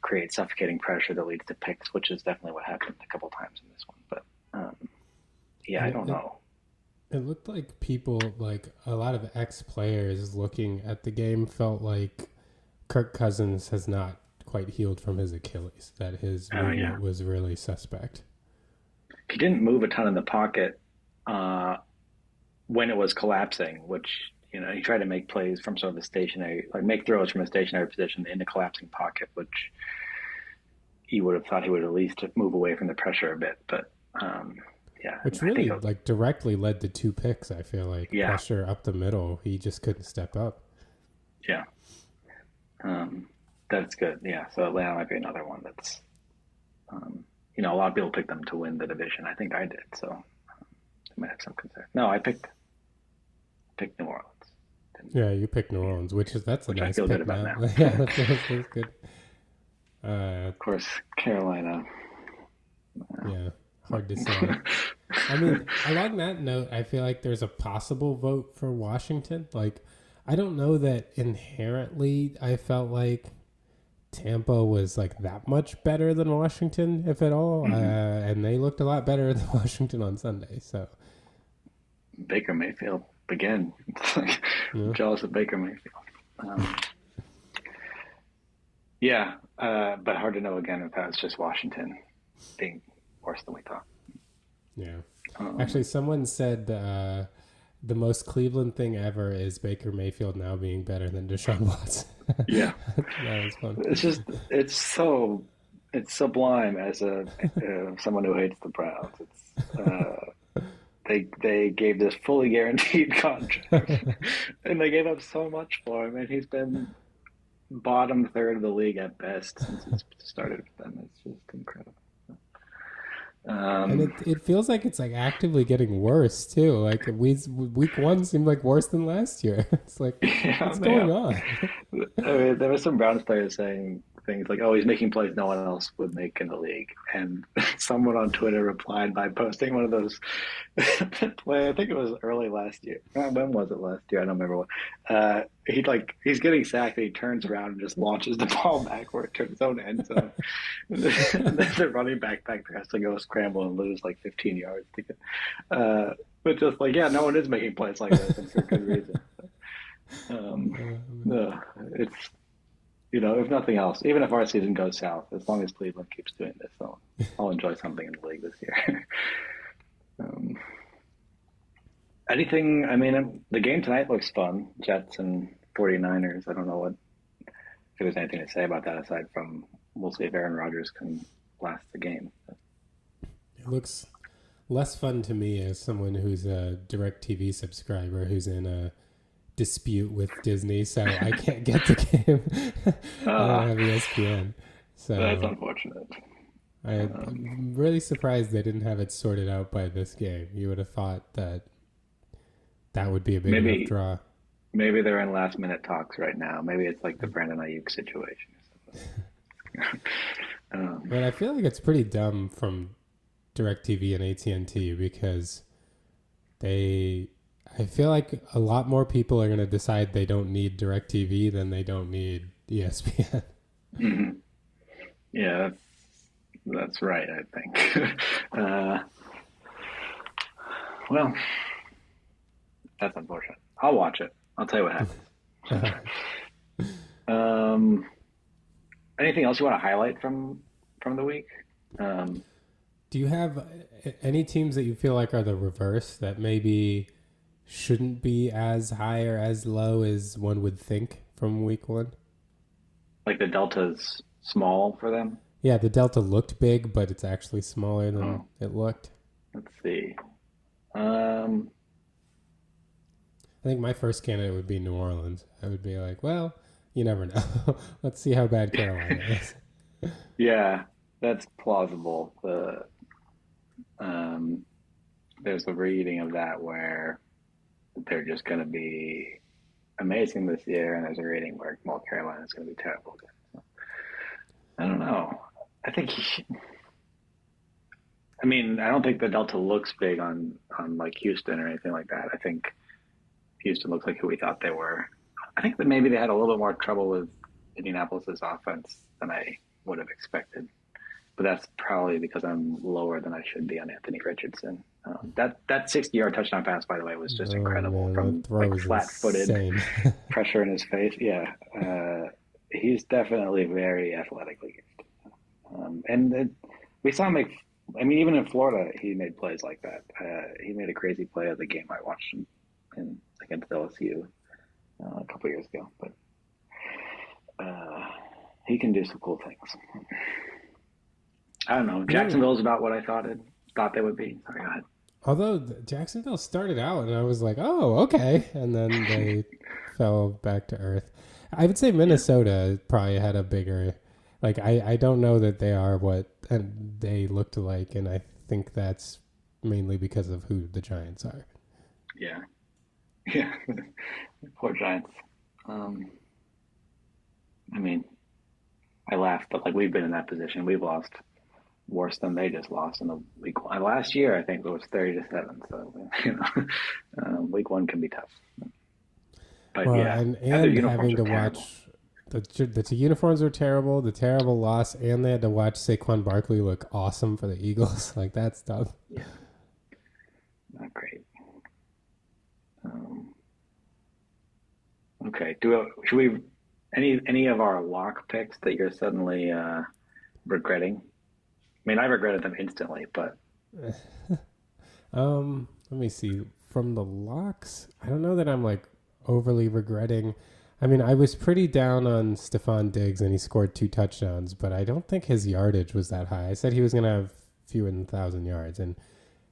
create suffocating pressure that leads to picks, which is definitely what happened a couple times in this one. But yeah, And I don't know. it looked like people, like a lot of ex players looking at the game, felt like Kirk Cousins has not quite healed from his Achilles, that his Oh yeah, movement was really suspect. he didn't move a ton in the pocket uh, when it was collapsing, which he tried to make plays from sort of a stationary, like make throws from a stationary position in the collapsing pocket, which you would have thought he would at least move away from the pressure a bit. But yeah, Which I think really like directly led to two picks, I feel like. yeah, Pressure up the middle. He just couldn't step up. yeah, that's good. Yeah, so Atlanta might be another one that's a lot of people picked them to win the division. I think I did, so I might have some concern. No, I picked New Orleans, Yeah, you picked New Orleans, that's a which I nice feel good pick about now. now. Yeah, that's good. Of course, Carolina. Yeah, hard to say. I mean, along that note, I feel like there's a possible vote for Washington. Like, I don't know that inherently I felt like Tampa was like that much better than Washington, if at all. Mm-hmm. And they looked a lot better than Washington on Sunday. So, Baker Mayfield again. I'm yeah. jealous of Baker Mayfield. Um, yeah, but hard to know again if that was just Washington being worse than we thought. Yeah. Um, Actually, someone said the most Cleveland thing ever is Baker Mayfield now being better than Deshaun Watson. yeah, That was fun. it's just it's sublime as a someone who hates the Browns. They gave this fully guaranteed contract, and they gave up so much for him, and he's been bottom third of the league at best since he's started with them. It's just incredible. And Um, it feels like it's like actively getting worse too. Like week one seemed like worse than last year. It's like yeah, what's they going on? I mean, there were some Browns players saying things like, "Oh, he's making plays no one else would make in the league," and someone on Twitter replied by posting one of those play. I think it was early last year. When was it last year? I don't remember what. He's getting sacked, and he turns around and just launches the ball backward to his own end zone. And then the running back there has to go scramble and lose like 15 yards to get. But just like, yeah, no one is making plays like this, and for good reason. Um, no, it's if nothing else, even if our season goes south, as long as Cleveland keeps doing this, I'll enjoy something in the league this year. um, anything? I mean, the game tonight looks fun. Jets and 49ers. I don't know if there's anything to say about that aside from we'll see if Aaron Rodgers can last the game. It looks less fun to me as someone who's a DirecTV subscriber who's in a dispute with Disney, so I can't get the game. I don't have ESPN, That's so unfortunate. I'm really surprised they didn't have it sorted out by this game. You would have thought that that would be a big enough Maybe draw. maybe they're in last minute talks right now. Maybe it's like the Brandon Ayuk situation. um, But I feel like it's pretty dumb from DirecTV and AT&T because they I feel like a lot more people are going to decide they don't need DirecTV than they don't need ESPN. mhm. Yeah, that's right. I think. Well, that's unfortunate. I'll watch it. I'll tell you what happens. um, anything else you want to highlight from the week? Um, Do you have any teams that you feel like are the reverse that maybe shouldn't be as high or as low as one would think from week one. Like the delta's small for them. Yeah, the delta looked big, but it's actually smaller than Oh, it looked. let's see. Um, I think my first candidate would be New Orleans. I would be like, well, you never know. Let's see how bad Carolina is. yeah, that's plausible. Um, there's a reading of that where they're just going to be amazing this year, and there's a reading where North Carolina is going to be terrible. So, I don't know. I think he should, I mean, I don't think the Delta looks big on like Houston or anything like that. I think Houston looks like who we thought they were. I think that maybe they had a little bit more trouble with Indianapolis's offense than I would have expected. But that's probably because I'm lower than I should be on Anthony Richardson. That 60-yard touchdown pass, by the way, was just Oh incredible man, from that throw like was flat-footed insane. pressure in his face. Yeah, he's definitely very athletically gifted. And we saw him make. I mean, even in Florida, he made plays like that. He made a crazy play of the game I watched him in against LSU a couple years ago. But uh, he can do some cool things. I don't know. You know, Jacksonville's about what I thought they would be. Sorry, go ahead. although Jacksonville started out and I was like, oh, okay. And then they fell back to earth. I would say Yeah, Minnesota probably had a bigger, like, I don't know that they are what they looked like. And I think that's mainly because of who the Giants are. yeah, yeah. Poor Giants. Um, I mean, I laugh, but like we've been in that position. We've lost worse than they just lost in the week one. Last year, I think it was 30-7. So week one can be tough. But Well, yeah, and their and uniforms having are to terrible. watch the uniforms were terrible, the terrible loss, and they had to watch Saquon Barkley look awesome for the Eagles. Like that's tough. Yeah, not great. Um, okay, should we any of our lock picks that you're suddenly regretting? I mean, I regretted them instantly, but Let me see. From the locks, I don't know that I'm like overly regretting. I mean, I was pretty down on Stephon Diggs and he scored 2 touchdowns, but I don't think his yardage was that high. I said he was going to have fewer than 1,000 yards, and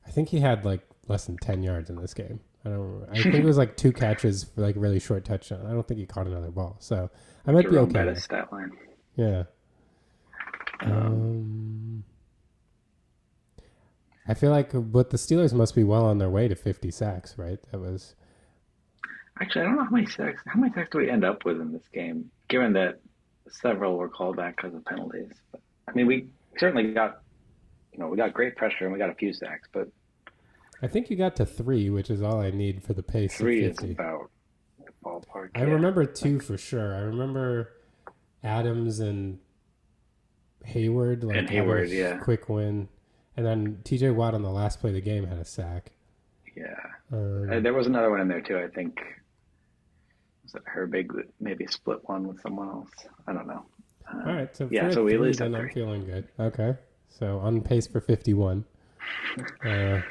I think he had like less than 10 yards in this game. I don't. I think it was like 2 catches for like really short touchdown. I don't think he caught another ball, so I might be Jerome okay Bettis there. stat line. Yeah. Um, Um, I feel like, but the Steelers must be well on their way to 50 sacks, right? That was. Actually, I don't know how many sacks do we end up with in this game, given that several were called back because of penalties. But I mean, we certainly got we got great pressure and we got a few sacks, but I think you got to 3, which is all I need for the pace of three is 50. about ballpark. I Yeah, remember like 2 for sure. I remember Adams and Hayward and like had a Hayward. Yeah, quick win, and then T.J. Watt on the last play of the game had a sack. yeah. Um, There was another one in there too. I think was it Herbig that maybe split one with someone else. I don't know. all right, so if Yeah, you're so at we at 3, least have then I'm three. feeling good. Okay, so on pace for 51. Uh,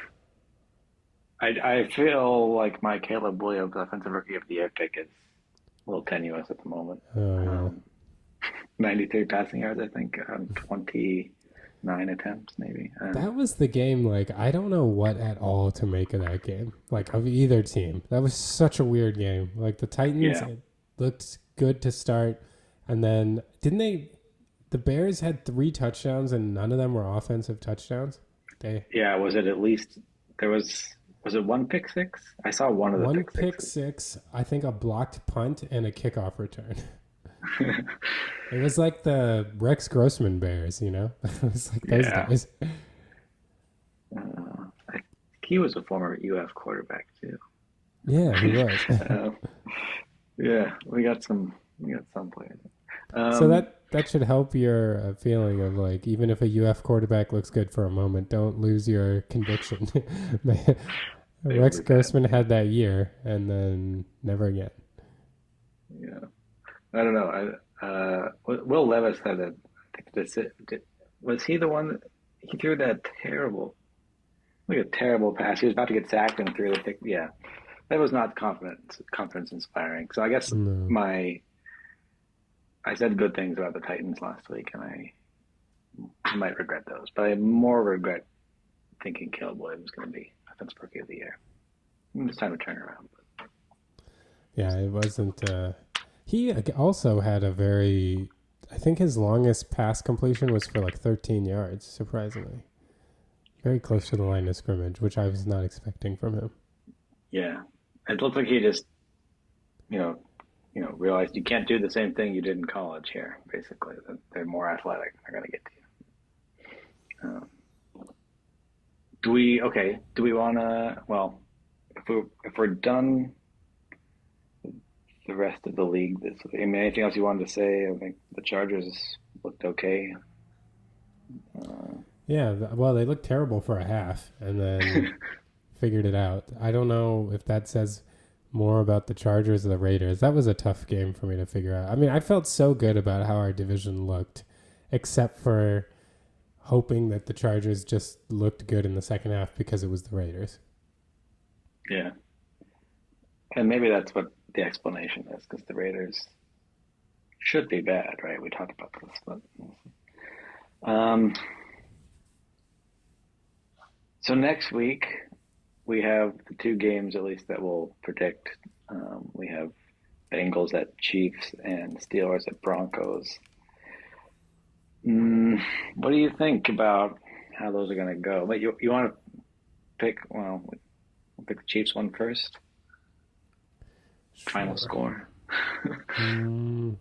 I feel like my Caleb Williams Offensive Rookie of the Year pick is a little tenuous at the moment. oh yeah. Um, 93 passing yards, I think, 29 attempts, maybe. That was the game. Like, I don't know what at all to make of that game. Like, of either team. That was such a weird game. Like, the Titans, Yeah, it looked good to start. And then, didn't they? The Bears had 3 touchdowns, and none of them were offensive touchdowns. They yeah. Was it at least there was it one pick six? I saw one of the one pick pick sixes. six, I think a blocked punt, and a kickoff return. It was like the Rex Grossman Bears, you know? It was like those Yeah, days. I, he was a former UF quarterback too. Yeah, he was. uh, yeah, we got some players. So Um, that should help your feeling of like, even if a UF quarterback looks good for a moment, don't lose your conviction. they will Rex be bad. Grossman had that year and then never again. Yeah, I don't know. Will Levis had a. I think was he the one that he threw that terrible, like a terrible pass? He was about to get sacked and threw the pick. Yeah, That was not confidence inspiring. So I guess No. my I said good things about the Titans last week, and I might regret those, but I more regret thinking Caleb Williams was going to be Offensive Rookie of the Year. It's time to turn around. Yeah, it wasn't. He also had a very. I think his longest pass completion was for like 13 yards, surprisingly. Very close to the line of scrimmage, which I was not expecting from him. Yeah, it looked like he just you know realized you can't do the same thing you did in college here. Basically, that they're more athletic. They're going to get to you. Do we want to? Well, if we're done the rest of the league this week, I mean, anything else you wanted to say? I think the Chargers looked okay. Yeah, well, they looked terrible for a half and then figured it out. I don't know if that says more about the Chargers or the Raiders. That was a tough game for me to figure out. I mean, I felt so good about how our division looked, except for hoping that the Chargers just looked good in the second half because it was the Raiders. Yeah, and maybe that's what the explanation is because the Raiders should be bad, right? We talked about this, but so next week we have the two games at least that we'll predict. We have Bengals at Chiefs and Steelers at Broncos. What do you think about how those are going to go? But you want to pick? Well, we'll pick the Chiefs one first. Final Sure. score. Mm,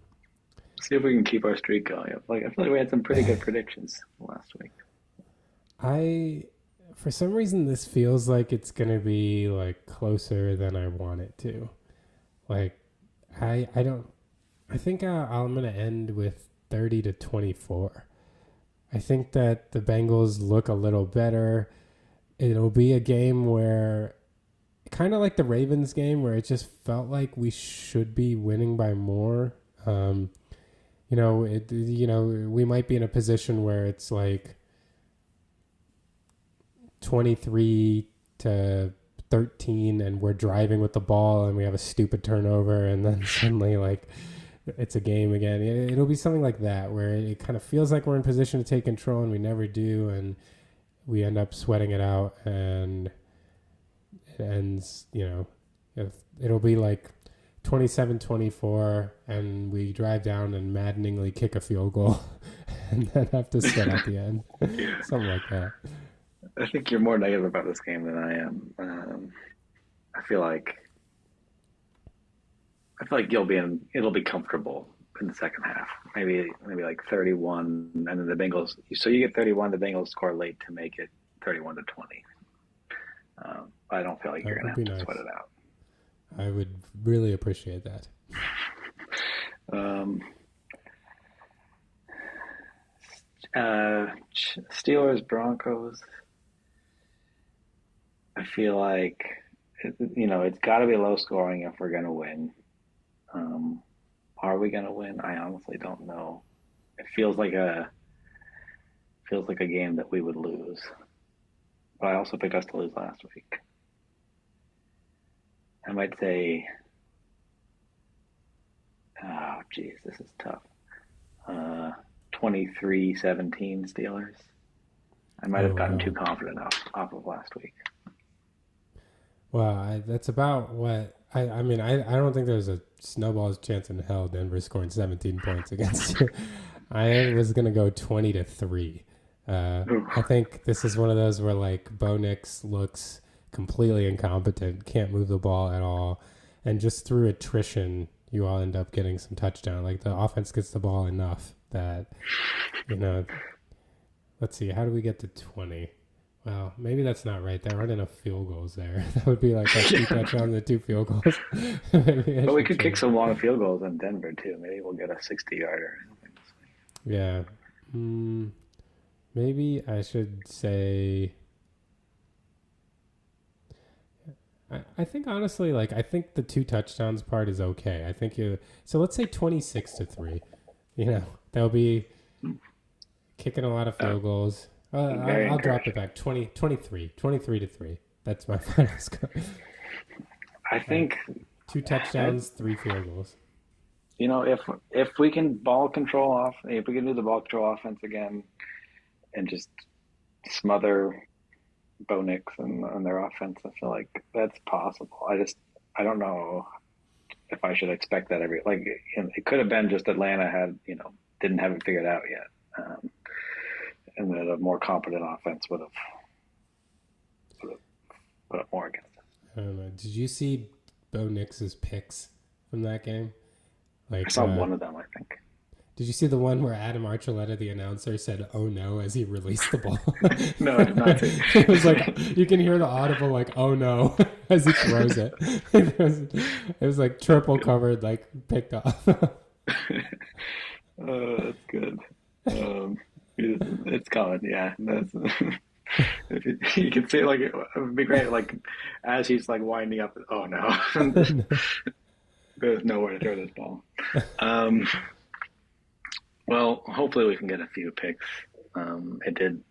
See if we can keep our streak going. I feel like we had some pretty good predictions last week. I, for some reason, this feels like it's gonna be like closer than I want it to. Like, I don't. I think I'm gonna end with 30-24. I think that the Bengals look a little better. It'll be a game where, kind of like the Ravens game, where it just felt like we should be winning by more. We might be in a position where it's like 23-13 and we're driving with the ball and we have a stupid turnover and then suddenly like it's a game again. It'll be something like that where it kind of feels like we're in position to take control and we never do, and we end up sweating it out, and it ends, it'll be like 27-24 and we drive down and maddeningly kick a field goal and then have to sweat at the end. Yeah, Something like that. I think you're more negative about this game than I am. I feel like it'll be comfortable in the second half. Maybe like 31, and then the Bengals. So you get 31, the Bengals score late to make it 31-20. I don't feel like you're That gonna would have be to nice. sweat it out. I would really appreciate that. Um, Steelers Broncos. I feel like it's got to be low scoring if we're gonna win. Um, are we gonna win? I honestly don't know. It feels like a game that we would lose. But I also picked us to lose last week. I might say, oh, geez, this is tough. 23-17 Steelers. I might Oh have gotten too wow. confident off of last week. Wow, that's about what I mean. I don't think there's a snowball's chance in hell Denver scoring 17 points against you. I was gonna go 20-3. I think this is one of those where like Bo Nix looks completely incompetent, can't move the ball at all, and just through attrition, you all end up getting some touchdown. Like the offense gets the ball enough that you know. Let's see, how do we get to 20? Well, maybe that's not right. There aren't enough field goals there. That would be like two Yeah. touchdowns and two field goals. Maybe I But we should could kick change. some long field goals in Denver too. Maybe we'll get a 60-yarder. Yeah. Mm, maybe I should say. I think honestly, like I think the two touchdowns part is okay. I think you. So let's say 26-3. They'll be kicking a lot of Oh, field goals. very I'll drop it encouraging. back 23-3. That's my final score. I Like think, 2 touchdowns, 3 field goals. if we can ball control off, if we can do the ball control offense again and just smother Bo Nix and their offense, I feel like that's possible. I don't know if I should expect that it could have been just Atlanta didn't have it figured out yet, and that a more competent offense would have put up more against us. I don't know. Did you see Bo Nix's picks from that game? I Like, saw one of them, I think. did you see the one where Adam Archuleta, the announcer, said "Oh no" as he released the ball? No, I did not see. It was like you can hear the audible like "Oh no" as he throws it. It was like triple covered, like picked off. That's good. It's coming, yeah. That's if you can see it would be great. Like as he's like winding up. Oh no, there's nowhere to throw this ball. Um, well, hopefully we can get a few picks. It did.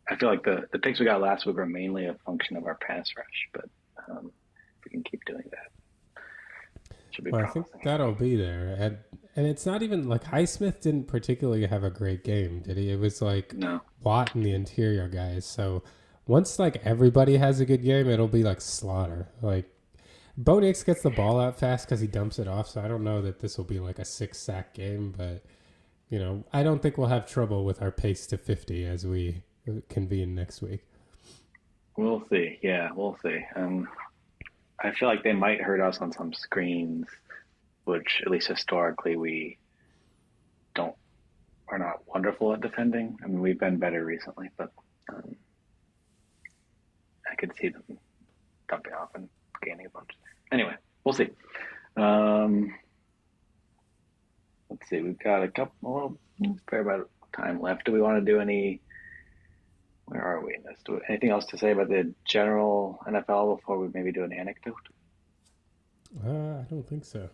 I feel like the picks we got last week were mainly a function of our pass rush, but if we can keep doing that, it should be Well, I promising. think that'll be there, and it's not even like Highsmith didn't particularly have a great game, did he? It was like No. Watt and the interior guys. So once like everybody has a good game, it'll be like slaughter. Like Bo Nix gets the ball out fast because he dumps it off. So I don't know that this will be like a 6-sack game, but I don't think we'll have trouble with our pace to 50 as we convene next week. We'll see. Yeah, we'll see. I feel like they might hurt us on some screens, which at least historically we don't are not wonderful at defending. I mean, we've been better recently, but I could see them dumping off and gaining a bunch. Anyway, we'll see. Let's see. We've got a fair amount of time left. Do we want to do any? Where are we in this? Anything else to say about the general NFL before we maybe do an anecdote? I don't think so.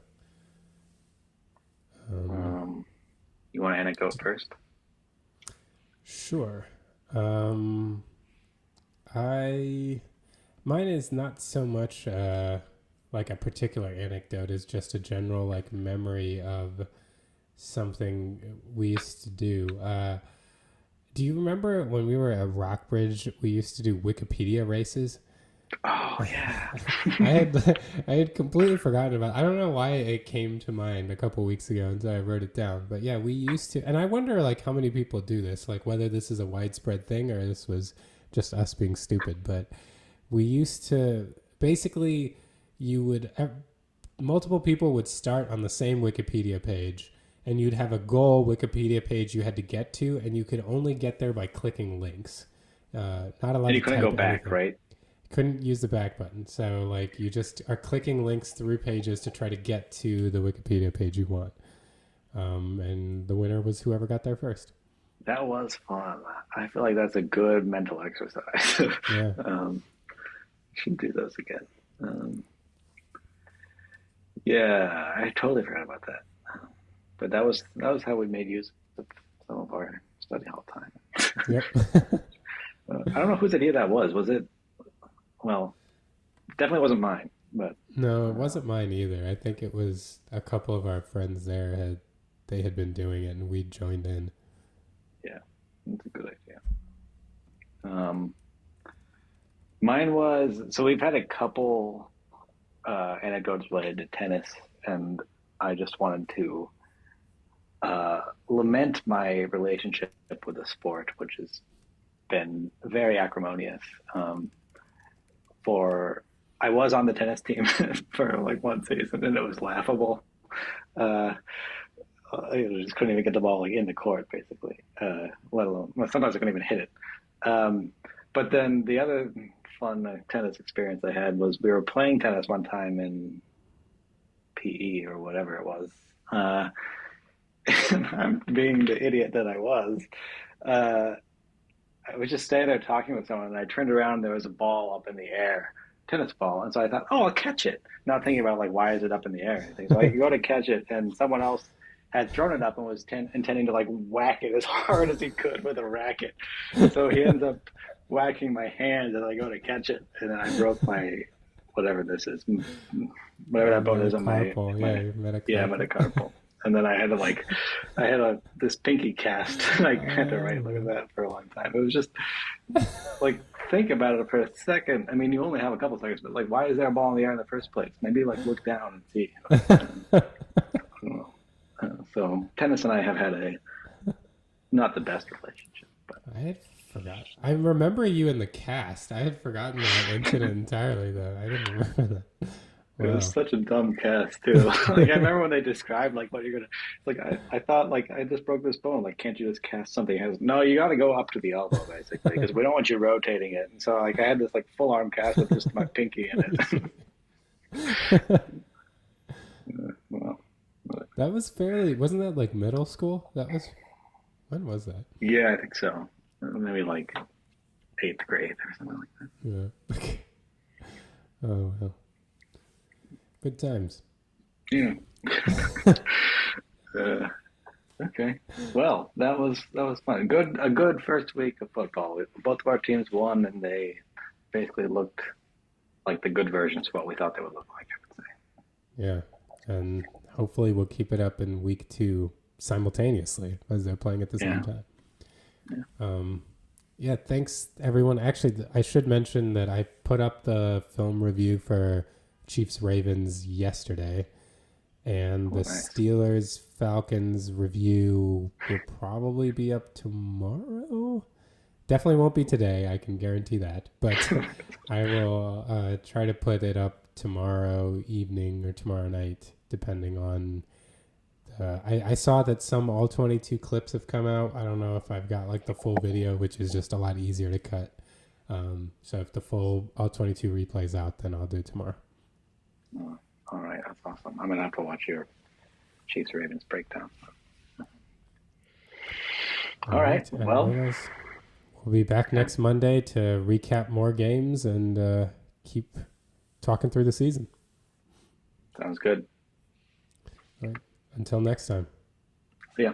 You want an anecdote first? Sure. Mine is not so much like a particular anecdote, is just a general like memory of something we used to do. Do you remember when we were at Rockbridge, we used to do Wikipedia races? Oh yeah. I had completely forgotten about it. I don't know why it came to mind a couple weeks ago until I wrote it down. But yeah, we used to, and I wonder like how many people do this, like whether this is a widespread thing or this was just us being stupid. But we used to basically, multiple people would start on the same Wikipedia page, and you'd have a goal Wikipedia page you had to get to, and you could only get there by clicking links. Not allowed. And you to couldn't type go back, anything. right? Couldn't use the back button. So like you just are clicking links through pages to try to get to the Wikipedia page you want. And the winner was whoever got there first. That was fun. I feel like that's a good mental exercise. Yeah. Should do those again. Yeah, I totally forgot about that. But that was how we made use of some of our study hall time. Yep. I don't know whose idea that was. Was it? Well, definitely wasn't mine. But No, it wasn't mine either. I think it was a couple of our friends there had been doing it and we joined in. yeah, that's a good idea. Mine was, so we've had a couple anecdotes related to tennis, and I just wanted to lament my relationship with the sport, which has been very acrimonious. I was on the tennis team for like one season, and it was laughable. I just couldn't even get the ball like in the court, basically. Let alone, well, sometimes I couldn't even hit it. But then the other fun tennis experience I had was we were playing tennis one time in PE or whatever it was. And I'm being the idiot that I was. I was just standing there talking with someone, and I turned around, and there was a ball up in the air, tennis ball, and so I thought, oh, I'll catch it. Not thinking about like why is it up in the air or anything. So I go to catch it, and someone else had thrown it up and was intending to like whack it as hard as he could with a racket. So he ends up whacking my hand, and I go to catch it, and then I broke my whatever this is, whatever that bone is on Metacarpal. Yeah, my your yeah, metacarpal. metacarpal. And then I had to like, I had this pinky cast. I had to write look at Oh, that for a long time. It was just like think about it for a second. I mean, you only have a couple seconds, but like, why is there a ball in the air in the first place? Maybe like look down and see. I don't know. So tennis and I have had a not the best relationship, but I had forgot. I remember you in the cast. I had forgotten that incident entirely, though. I didn't remember that. it was Wow. such a dumb cast too. Like I remember when they described like what you're gonna. It's like I thought like I just broke this bone. Like can't you just cast something? No, you got to go up to the elbow basically because we don't want you rotating it. And so like I had this like full arm cast with just my pinky in it. Well, That was fairly. Wasn't that like middle school? That was. When was that? yeah, I think so. Maybe like eighth grade or something like that. Yeah. Okay. Oh well. Good times. Yeah. uh, okay. Well, that was fun. A good first week of football. Both of our teams won, and they basically looked like the good versions of what we thought they would look like. I would say. Yeah, and hopefully we'll keep it up in week 2 simultaneously as they're playing at the same Yeah. time. Yeah. Yeah, thanks everyone. Actually, I should mention that I put up the film review for Chiefs Ravens yesterday, and Oh, the nice. Steelers Falcons review will probably be up tomorrow. Definitely won't be today, I can guarantee that. But I will try to put it up tomorrow evening or tomorrow night, depending on. I saw that some all 22 clips have come out. I don't know if I've got like the full video, which is just a lot easier to cut. So if the full all 22 replays out, then I'll do it tomorrow. Oh, all right, that's awesome. I'm gonna have to watch your Chiefs Ravens breakdown. All All right. right. And Well, otherwise, we'll be back okay. next Monday to recap more games and keep talking through the season. Sounds good. All right. Until next time. See ya.